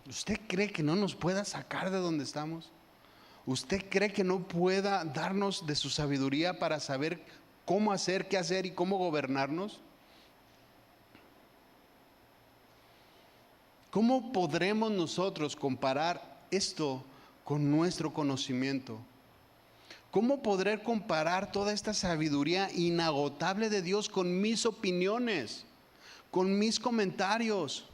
¿Usted cree que no nos pueda sacar de donde estamos? ¿Usted cree que no pueda darnos de su sabiduría para saber cómo hacer, qué hacer y cómo gobernarnos? ¿Cómo podremos nosotros comparar esto con nuestro conocimiento? ¿Cómo podré comparar toda esta sabiduría inagotable de Dios con mis opiniones, con mis comentarios?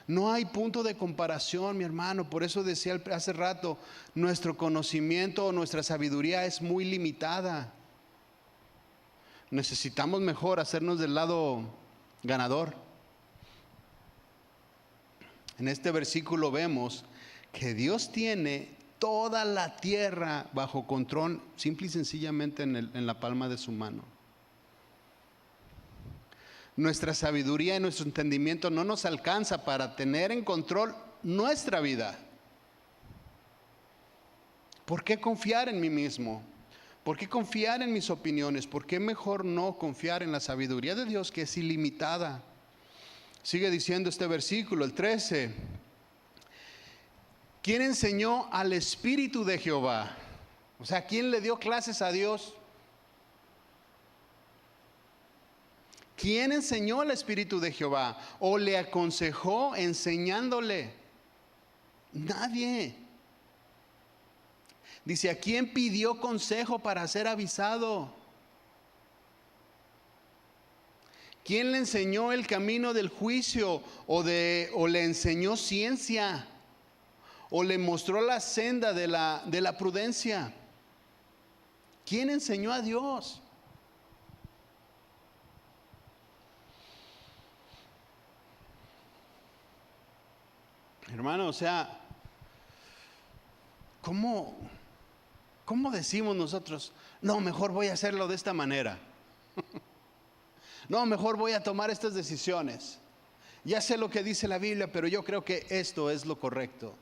No hay punto de comparación, mi hermano. Por eso decía hace rato, nuestro conocimiento o nuestra sabiduría es muy limitada. Necesitamos mejor hacernos del lado ganador. En este versículo vemos que Dios tiene toda la tierra bajo control, simple y sencillamente en la palma de su mano. Nuestra sabiduría y nuestro entendimiento no nos alcanza para tener en control nuestra vida. ¿Por qué confiar en mí mismo? ¿Por qué confiar en mis opiniones? ¿Por qué mejor no confiar en la sabiduría de Dios, que es ilimitada? Sigue diciendo este versículo, el 13. ¿Quién enseñó al Espíritu de Jehová? O sea, ¿quién le dio clases a Dios? ¿Quién enseñó al Espíritu de Jehová? ¿O le aconsejó enseñándole? Nadie. Dice, ¿a quién pidió consejo para ser avisado? ¿Quién le enseñó el camino del juicio? ¿O le enseñó ciencia? ¿O le mostró la senda de la prudencia? ¿Quién enseñó a Dios? Hermano, o sea, ¿cómo decimos nosotros? No, mejor voy a hacerlo de esta manera. No, mejor voy a tomar estas decisiones. Ya sé lo que dice la Biblia, pero yo creo que esto es lo correcto.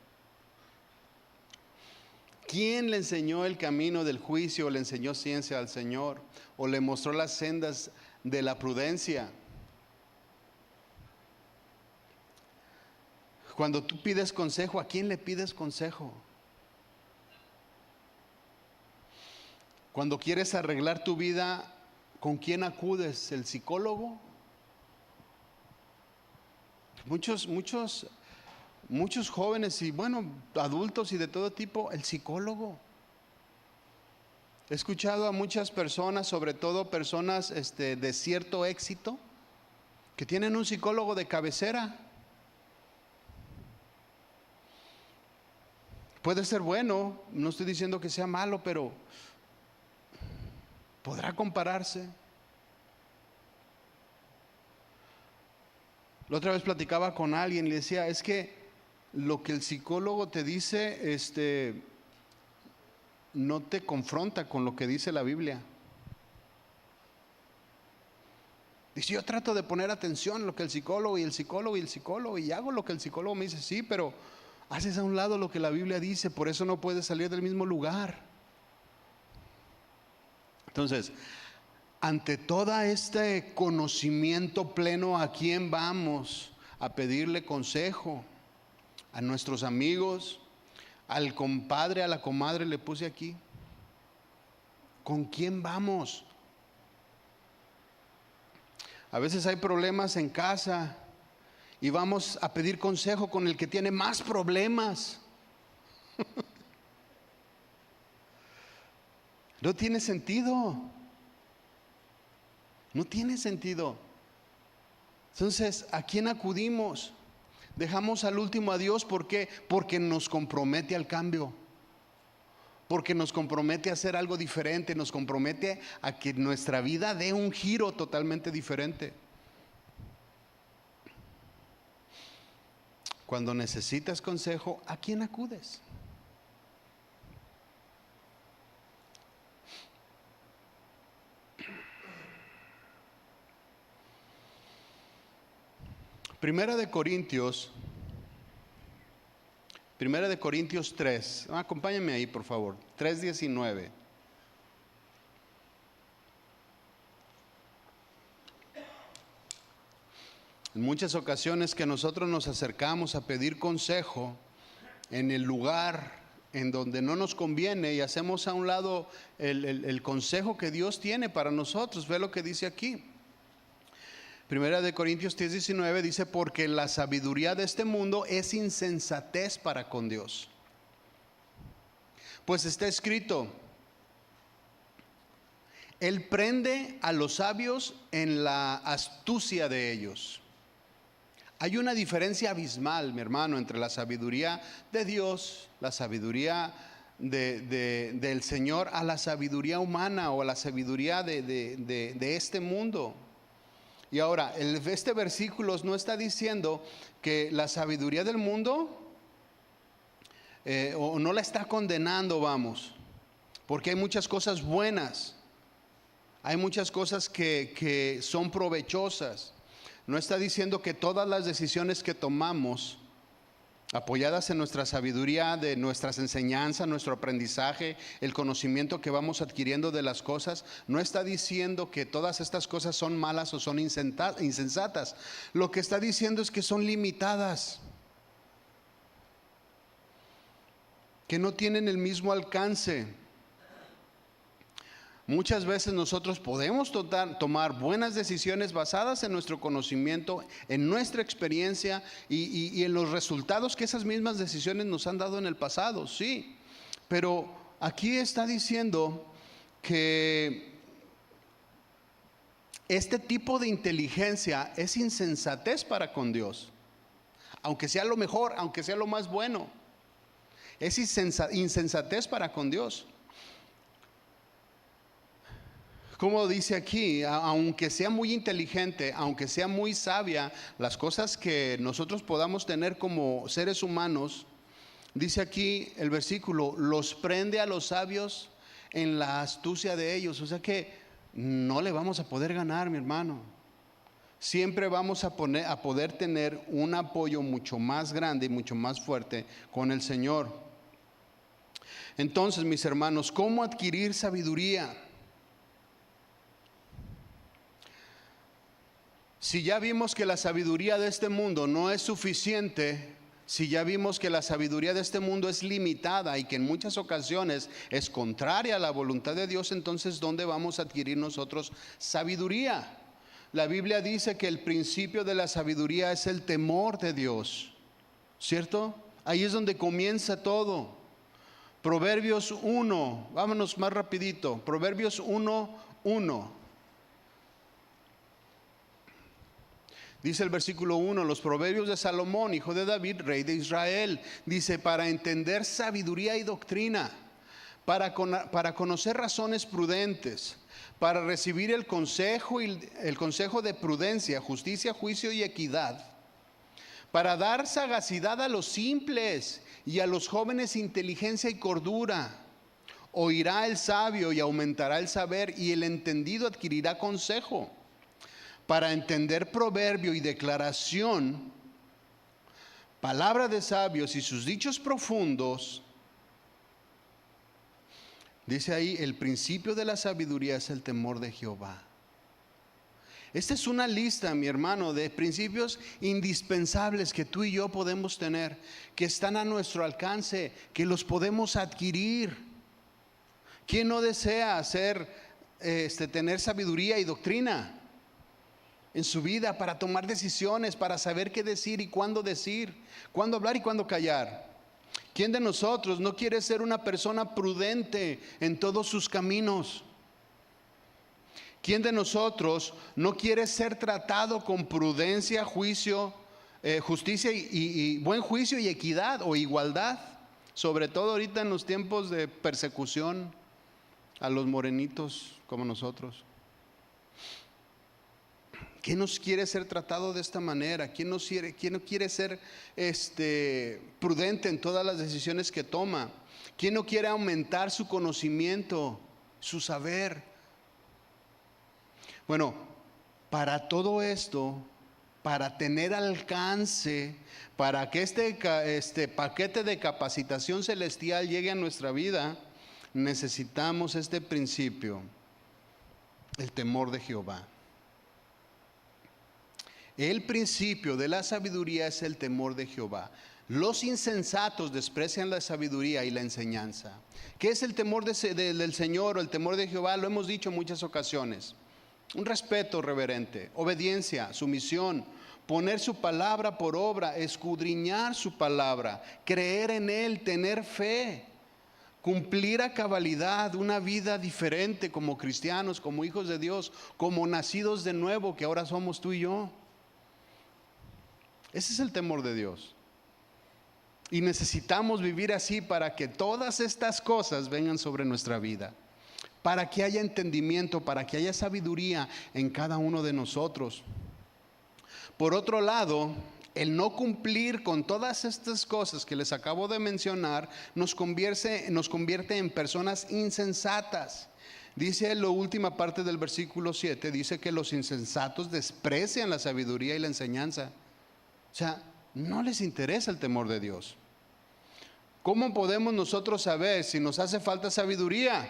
¿Quién le enseñó el camino del juicio? ¿O le enseñó ciencia al Señor? ¿O le mostró las sendas de la prudencia? Cuando tú pides consejo, ¿a quién le pides consejo? Cuando quieres arreglar tu vida, ¿con quién acudes? ¿El psicólogo? Muchos jóvenes y adultos y de todo tipo, el psicólogo. He escuchado a muchas personas, sobre todo personas de cierto éxito, que tienen un psicólogo de cabecera. Puede ser bueno, no estoy diciendo que sea malo, pero podrá compararse. La otra vez platicaba con alguien y le decía, es que lo que el psicólogo te dice, no te confronta con lo que dice la Biblia. Dice, yo trato de poner atención a lo que el psicólogo y hago lo que el psicólogo me dice, sí, pero haces a un lado lo que la Biblia dice, por eso no puedes salir del mismo lugar. Entonces, ante todo este conocimiento pleno, ¿a quién vamos a pedirle consejo? ¿A nuestros amigos? ¿Al compadre, a la comadre le puse aquí? ¿Con quién vamos? A veces hay problemas en casa y vamos a pedir consejo con el que tiene más problemas. No tiene sentido. No tiene sentido. Entonces, ¿a quién acudimos? Dejamos al último a Dios, ¿por qué? Porque nos compromete al cambio. Porque nos compromete a hacer algo diferente, nos compromete a que nuestra vida dé un giro totalmente diferente. Cuando necesitas consejo, ¿a quién acudes? Primera de Corintios 3. Acompáñame ahí, por favor. 3:19. En muchas ocasiones que nosotros nos acercamos a pedir consejo en el lugar en donde no nos conviene y hacemos a un lado el consejo que Dios tiene para nosotros. Ve lo que dice aquí. Primera de Corintios 10:19 dice, porque la sabiduría de este mundo es insensatez para con Dios. Pues está escrito, Él prende a los sabios en la astucia de ellos. Hay una diferencia abismal, mi hermano, entre la sabiduría de Dios, la sabiduría del Señor, a la sabiduría humana o a la sabiduría de este mundo. Y ahora, este versículo no está diciendo que la sabiduría del mundo o no la está condenando, porque hay muchas cosas buenas, hay muchas cosas que son provechosas. No está diciendo que todas las decisiones que tomamos apoyadas en nuestra sabiduría, de nuestras enseñanzas, nuestro aprendizaje, el conocimiento que vamos adquiriendo de las cosas. No está diciendo que todas estas cosas son malas o son insensatas. Lo que está diciendo es que son limitadas, que no tienen el mismo alcance. Muchas veces nosotros podemos tomar buenas decisiones basadas en nuestro conocimiento, en nuestra experiencia y en los resultados que esas mismas decisiones nos han dado en el pasado, sí. Pero aquí está diciendo que este tipo de inteligencia es insensatez para con Dios. Aunque sea lo mejor, aunque sea lo más bueno, es insensatez para con Dios. Como dice aquí, aunque sea muy inteligente, aunque sea muy sabia, las cosas que nosotros podamos tener como seres humanos, dice aquí el versículo, los prende a los sabios en la astucia de ellos. O sea que no le vamos a poder ganar, mi hermano. Siempre vamos a poder tener un apoyo mucho más grande y mucho más fuerte con el Señor. Entonces, mis hermanos, ¿cómo adquirir sabiduría? Si ya vimos que la sabiduría de este mundo no es suficiente, si ya vimos que la sabiduría de este mundo es limitada y que en muchas ocasiones es contraria a la voluntad de Dios, entonces ¿dónde vamos a adquirir nosotros sabiduría? La Biblia dice que el principio de la sabiduría es el temor de Dios, ¿cierto? Ahí es donde comienza todo. Proverbios 1, vámonos más rapidito, Proverbios 1:1. Dice el versículo 1, los proverbios de Salomón, hijo de David, rey de Israel. Dice, para entender sabiduría y doctrina, para conocer razones prudentes, para recibir el consejo de prudencia, justicia, juicio y equidad, para dar sagacidad a los simples y a los jóvenes inteligencia y cordura. Oirá el sabio y aumentará el saber, y el entendido adquirirá consejo. Para entender proverbio y declaración, palabra de sabios y sus dichos profundos, dice ahí, el principio de la sabiduría es el temor de Jehová. Esta es una lista, mi hermano, de principios indispensables que tú y yo podemos tener, que están a nuestro alcance, que los podemos adquirir. ¿Quién no desea tener sabiduría y doctrina en su vida para tomar decisiones, para saber qué decir, cuándo hablar y cuándo callar? ¿Quién de nosotros no quiere ser una persona prudente en todos sus caminos? ¿Quién de nosotros no quiere ser tratado con prudencia, juicio, justicia y buen juicio y equidad o igualdad? Sobre todo ahorita en los tiempos de persecución a los morenitos como nosotros. ¿Quién nos quiere ser tratado de esta manera? ¿Quién no quiere ser prudente en todas las decisiones que toma? ¿Quién no quiere aumentar su conocimiento, su saber? Bueno, para todo esto, para tener alcance, para que este paquete de capacitación celestial llegue a nuestra vida, necesitamos este principio, el temor de Jehová. El principio de la sabiduría es el temor de Jehová. Los insensatos desprecian la sabiduría y la enseñanza. ¿Qué es el temor del Señor o el temor de Jehová? Lo hemos dicho en muchas ocasiones. Un respeto reverente, obediencia, sumisión, poner su palabra por obra, escudriñar su palabra, creer en Él, tener fe, cumplir a cabalidad una vida diferente como cristianos, como hijos de Dios, como nacidos de nuevo que ahora somos tú y yo. Ese es el temor de Dios. Y necesitamos vivir así para que todas estas cosas vengan sobre nuestra vida. Para que haya entendimiento, para que haya sabiduría en cada uno de nosotros. Por otro lado, el no cumplir con todas estas cosas que les acabo de mencionar nos convierte en personas insensatas. Dice la última parte del versículo 7, dice que los insensatos desprecian la sabiduría y la enseñanza. O sea, No les interesa el temor de Dios. ¿Cómo podemos nosotros saber si nos hace falta sabiduría?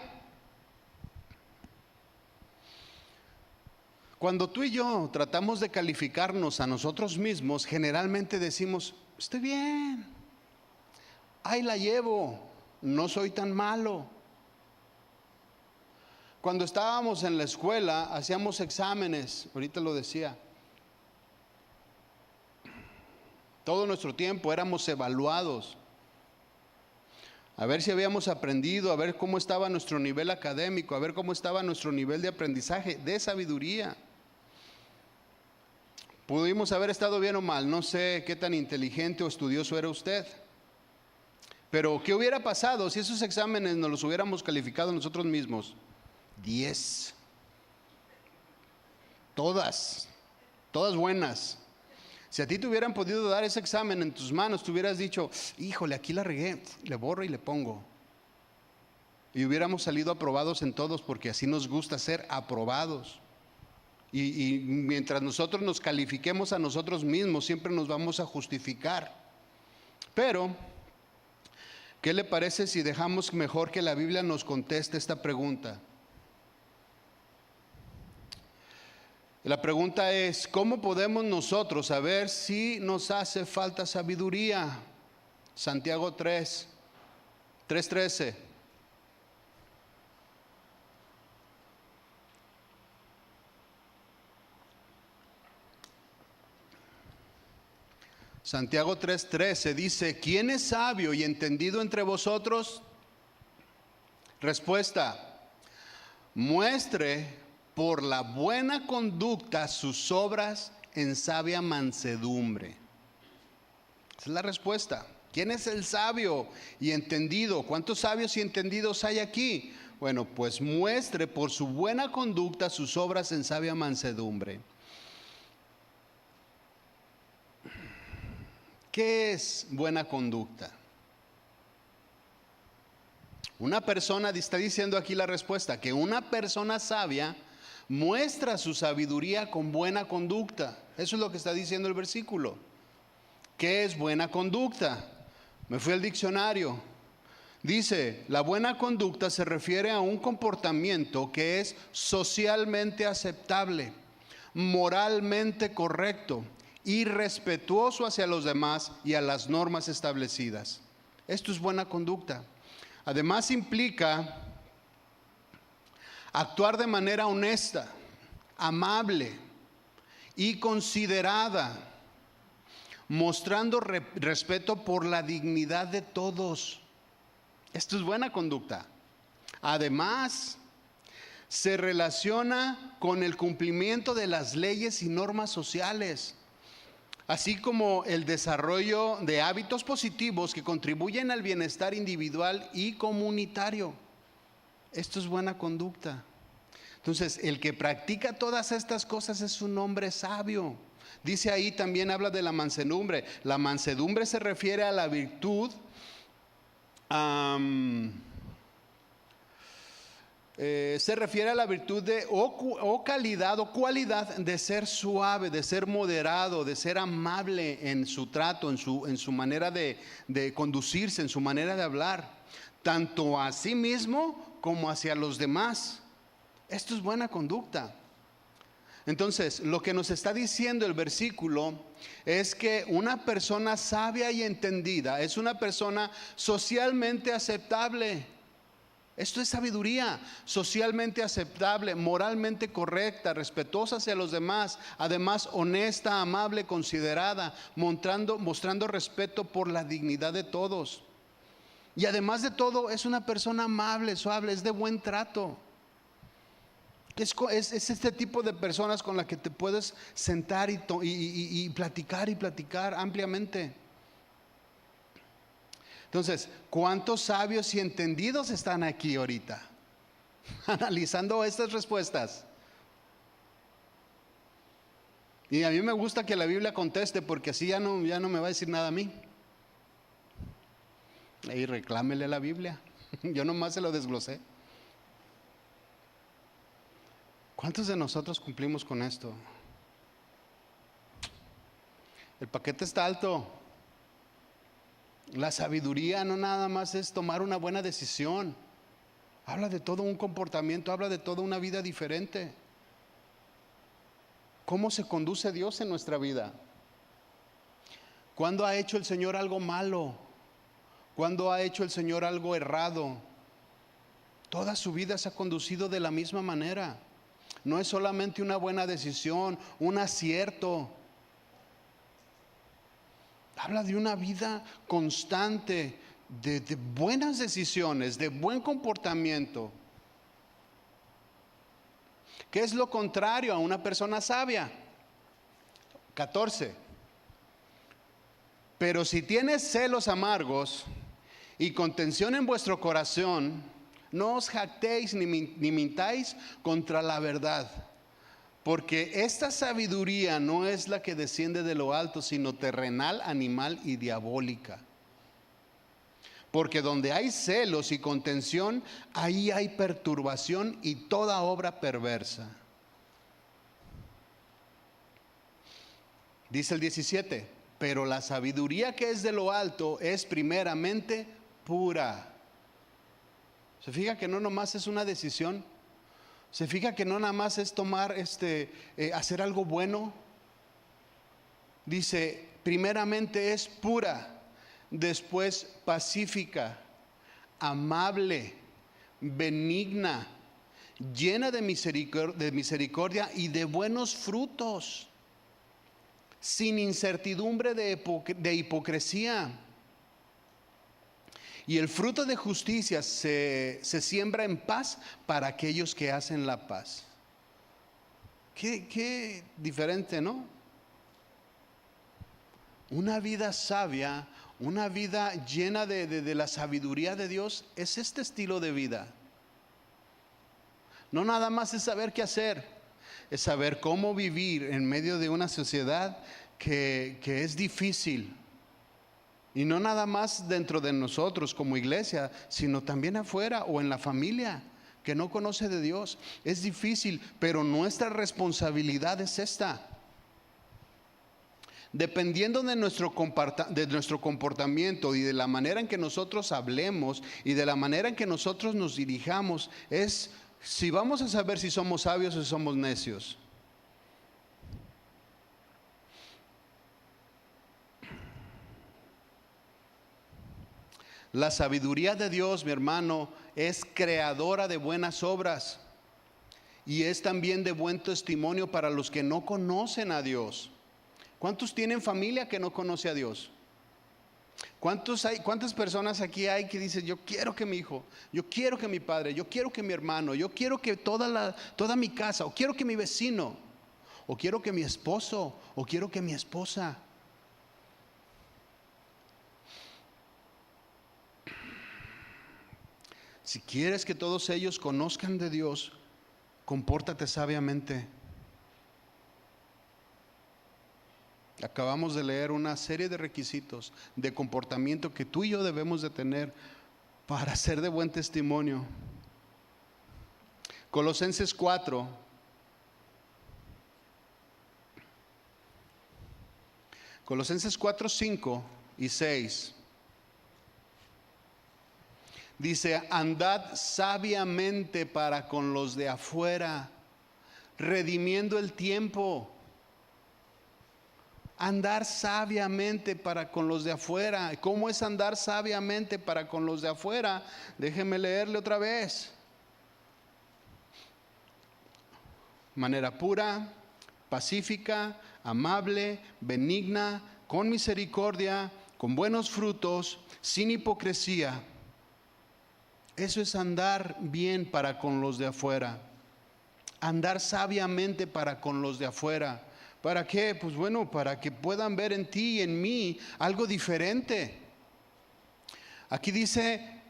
Cuando tú y yo tratamos de calificarnos a nosotros mismos, generalmente decimos, estoy bien, ahí la llevo, no soy tan malo. Cuando estábamos en la escuela, hacíamos exámenes, ahorita lo decía. Todo nuestro tiempo éramos evaluados. A ver si habíamos aprendido, a ver cómo estaba nuestro nivel académico, a ver cómo estaba nuestro nivel de aprendizaje, de sabiduría. Pudimos haber estado bien o mal, no sé qué tan inteligente o estudioso era usted. Pero ¿qué hubiera pasado si esos exámenes nos los hubiéramos calificado nosotros mismos? 10. Todas buenas. Si a ti te hubieran podido dar ese examen en tus manos, tú hubieras dicho, híjole, aquí la regué, le borro y le pongo. Y hubiéramos salido aprobados en todos, porque así nos gusta ser aprobados. Y mientras nosotros nos califiquemos a nosotros mismos, siempre nos vamos a justificar. Pero, ¿qué le parece si dejamos mejor que la Biblia nos conteste esta pregunta? La pregunta es, ¿cómo podemos nosotros saber si nos hace falta sabiduría? Santiago 3:13. Santiago 3:13 dice, ¿quién es sabio y entendido entre vosotros? Respuesta, muestre por la buena conducta sus obras en sabia mansedumbre. Esa es la respuesta. ¿Quién es el sabio y entendido? ¿Cuántos sabios y entendidos hay aquí? Bueno, pues muestre por su buena conducta sus obras en sabia mansedumbre. ¿Qué es buena conducta? Una persona, está diciendo aquí la respuesta, que una persona sabia muestra su sabiduría con buena conducta. Eso es lo que está diciendo el versículo. ¿Qué es buena conducta? Me fui al diccionario. Dice, la buena conducta se refiere a un comportamiento que es socialmente aceptable, moralmente correcto y respetuoso hacia los demás y a las normas establecidas. Esto es buena conducta. Además implica actuar de manera honesta, amable y considerada, mostrando respeto por la dignidad de todos. Esto es buena conducta. Además, se relaciona con el cumplimiento de las leyes y normas sociales, así como el desarrollo de hábitos positivos que contribuyen al bienestar individual y comunitario. Esto es buena conducta. Entonces, el que practica todas estas cosas es un hombre sabio. Dice ahí, también habla de la mansedumbre. La mansedumbre se refiere a la virtud, o calidad o cualidad de ser suave, de ser moderado, de ser amable en su trato, en su manera de conducirse, en su manera de hablar, tanto a sí mismo como hacia los demás. Esto es buena conducta. Entonces, lo que nos está diciendo el versículo es que una persona sabia y entendida es una persona socialmente aceptable. Esto es sabiduría, socialmente aceptable, moralmente correcta, respetuosa hacia los demás, además honesta, amable, considerada, mostrando respeto por la dignidad de todos. Y además de todo, es una persona amable, suave, es de buen trato. Es este tipo de personas con las que te puedes sentar y platicar ampliamente. Entonces, ¿cuántos sabios y entendidos están aquí ahorita analizando estas respuestas? Y a mí me gusta que la Biblia conteste, porque así ya no me va a decir nada a mí. Y reclámele a la Biblia. Yo nomás se lo desglosé. ¿Cuántos de nosotros cumplimos con esto? El paquete está alto. La sabiduría no nada más es tomar una buena decisión. Habla de todo un comportamiento, habla de toda una vida diferente. ¿Cómo se conduce Dios en nuestra vida? ¿Cuándo ha hecho el Señor algo malo? ¿Cuándo ha hecho el Señor algo errado? Toda su vida se ha conducido de la misma manera. No es solamente una buena decisión, un acierto. Habla de una vida constante, de buenas decisiones, de buen comportamiento. ¿Qué es lo contrario a una persona sabia? 14. Pero si tienes celos amargos y contención en vuestro corazón, no os jactéis ni mintáis contra la verdad. Porque esta sabiduría no es la que desciende de lo alto, sino terrenal, animal y diabólica. Porque donde hay celos y contención, ahí hay perturbación y toda obra perversa. Dice el 17, pero la sabiduría que es de lo alto es primeramente pura. ¿Se fija que no nomás es una decisión? ¿Se fija que no nada más es tomar hacer algo bueno? Dice, primeramente es pura, después pacífica, amable, benigna, llena de misericordia y de buenos frutos, sin incertidumbre de hipocresía. Y el fruto de justicia se siembra en paz para aquellos que hacen la paz. Qué diferente, ¿no? Una vida sabia, una vida llena de la sabiduría de Dios, es este estilo de vida. No nada más es saber qué hacer, es saber cómo vivir en medio de una sociedad que es difícil. Y no nada más dentro de nosotros como iglesia, sino también afuera o en la familia que no conoce de Dios. Es difícil, pero nuestra responsabilidad es esta. Dependiendo de nuestro comportamiento y de la manera en que nosotros hablemos y de la manera en que nosotros nos dirijamos, es si vamos a saber si somos sabios o si somos necios. La sabiduría de Dios, mi hermano, es creadora de buenas obras y es también de buen testimonio para los que no conocen a Dios. ¿Cuántos tienen familia que no conoce a Dios? ¿Cuántas personas aquí hay que dicen, yo quiero que mi hijo, yo quiero que mi padre, yo quiero que mi hermano, yo quiero que toda mi casa, o quiero que mi vecino, o quiero que mi esposo, o quiero que mi esposa? Si quieres que todos ellos conozcan de Dios, compórtate sabiamente. Acabamos de leer una serie de requisitos de comportamiento que tú y yo debemos de tener para ser de buen testimonio. Colosenses 4. Colosenses 4, 5 y 6. Dice, andad sabiamente para con los de afuera, redimiendo el tiempo. Andar sabiamente para con los de afuera. ¿Cómo es andar sabiamente para con los de afuera? Déjeme leerle otra vez. Manera pura, pacífica, amable, benigna, con misericordia, con buenos frutos, sin hipocresía. Eso es andar bien para con los de afuera. Andar sabiamente para con los de afuera. ¿Para qué? Pues bueno, para que puedan ver en ti y en mí algo diferente. Aquí dice,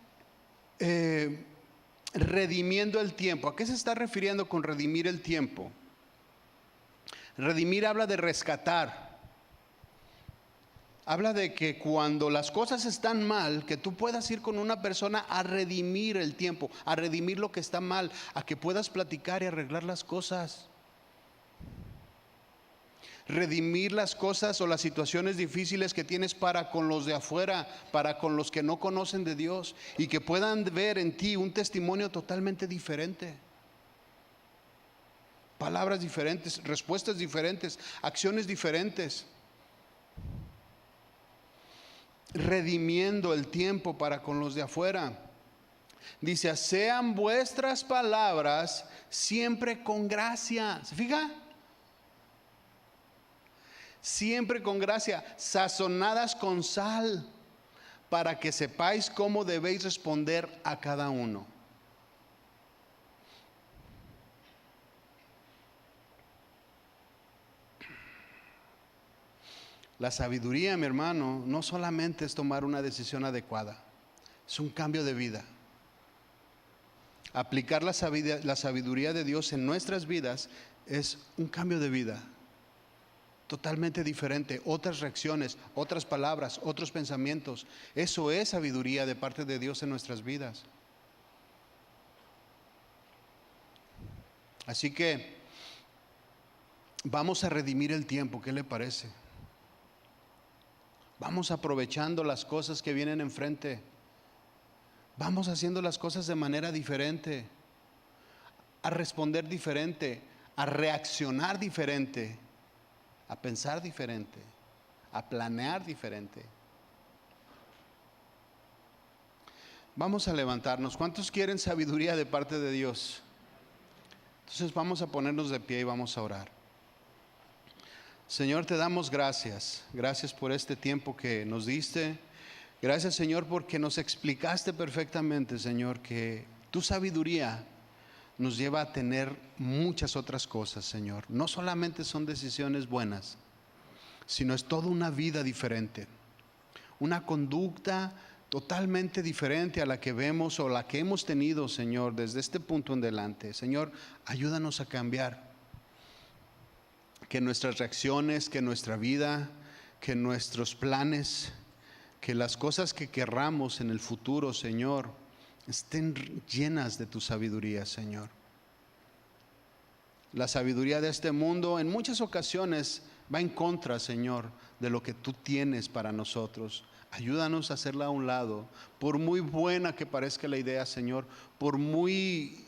redimiendo el tiempo. ¿A qué se está refiriendo con redimir el tiempo? Redimir habla de rescatar. Habla de que cuando las cosas están mal, que tú puedas ir con una persona a redimir el tiempo, a redimir lo que está mal, a que puedas platicar y arreglar las cosas. redimir las cosas o las situaciones difíciles que tienes para con los de afuera, para con los que no conocen de Dios, y que puedan ver en ti un testimonio totalmente diferente. Palabras diferentes, respuestas diferentes, acciones diferentes. Redimiendo el tiempo para con los de afuera. Dice, sean vuestras palabras siempre con gracia. ¿Se fija? Siempre con gracia, sazonadas con sal, para que sepáis cómo debéis responder a cada uno. La sabiduría, mi hermano, no solamente es tomar una decisión adecuada, es un cambio de vida. Aplicar la sabiduría de Dios en nuestras vidas es un cambio de vida totalmente diferente, otras reacciones, otras palabras, otros pensamientos. Eso es sabiduría de parte de Dios en nuestras vidas. Así que vamos a redimir el tiempo, ¿qué le parece? Vamos aprovechando las cosas que vienen enfrente. Vamos haciendo las cosas de manera diferente, a responder diferente, a reaccionar diferente, a pensar diferente, a planear diferente. Vamos a levantarnos. ¿Cuántos quieren sabiduría de parte de Dios? Entonces vamos a ponernos de pie y vamos a orar. Señor, te damos gracias. Gracias por este tiempo que nos diste. Gracias, Señor, porque nos explicaste perfectamente, Señor, que tu sabiduría nos lleva a tener muchas otras cosas, Señor. No solamente son decisiones buenas, sino es toda una vida diferente, una conducta totalmente diferente a la que vemos o la que hemos tenido, Señor, desde este punto en adelante. Señor, ayúdanos a cambiar, que nuestras reacciones, que nuestra vida, que nuestros planes, que las cosas que querramos en el futuro, Señor, estén llenas de tu sabiduría, Señor. La sabiduría de este mundo en muchas ocasiones va en contra, Señor, de lo que tú tienes para nosotros. Ayúdanos a hacerla a un lado, por muy buena que parezca la idea, Señor, por muy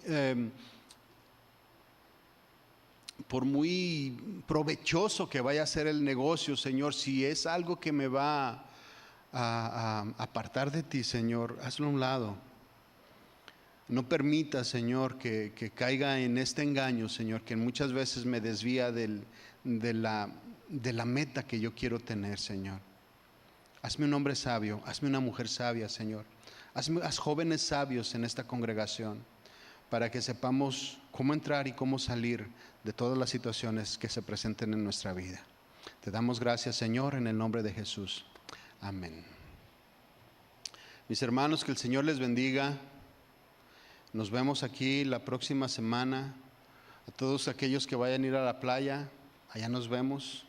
provechoso que vaya a ser el negocio, Señor. Si es algo que me va a apartar de ti, Señor, hazlo a un lado. No permita, Señor, que caiga en este engaño, Señor, que muchas veces me desvía de la meta que yo quiero tener, Señor. Hazme un hombre sabio, hazme una mujer sabia, Señor. Haz jóvenes sabios en esta congregación, para que sepamos cómo entrar y cómo salir de todas las situaciones que se presenten en nuestra vida. Te damos gracias, Señor, en el nombre de Jesús. Amén. Mis hermanos, que el Señor les bendiga. Nos vemos aquí la próxima semana. A todos aquellos que vayan a ir a la playa, allá nos vemos.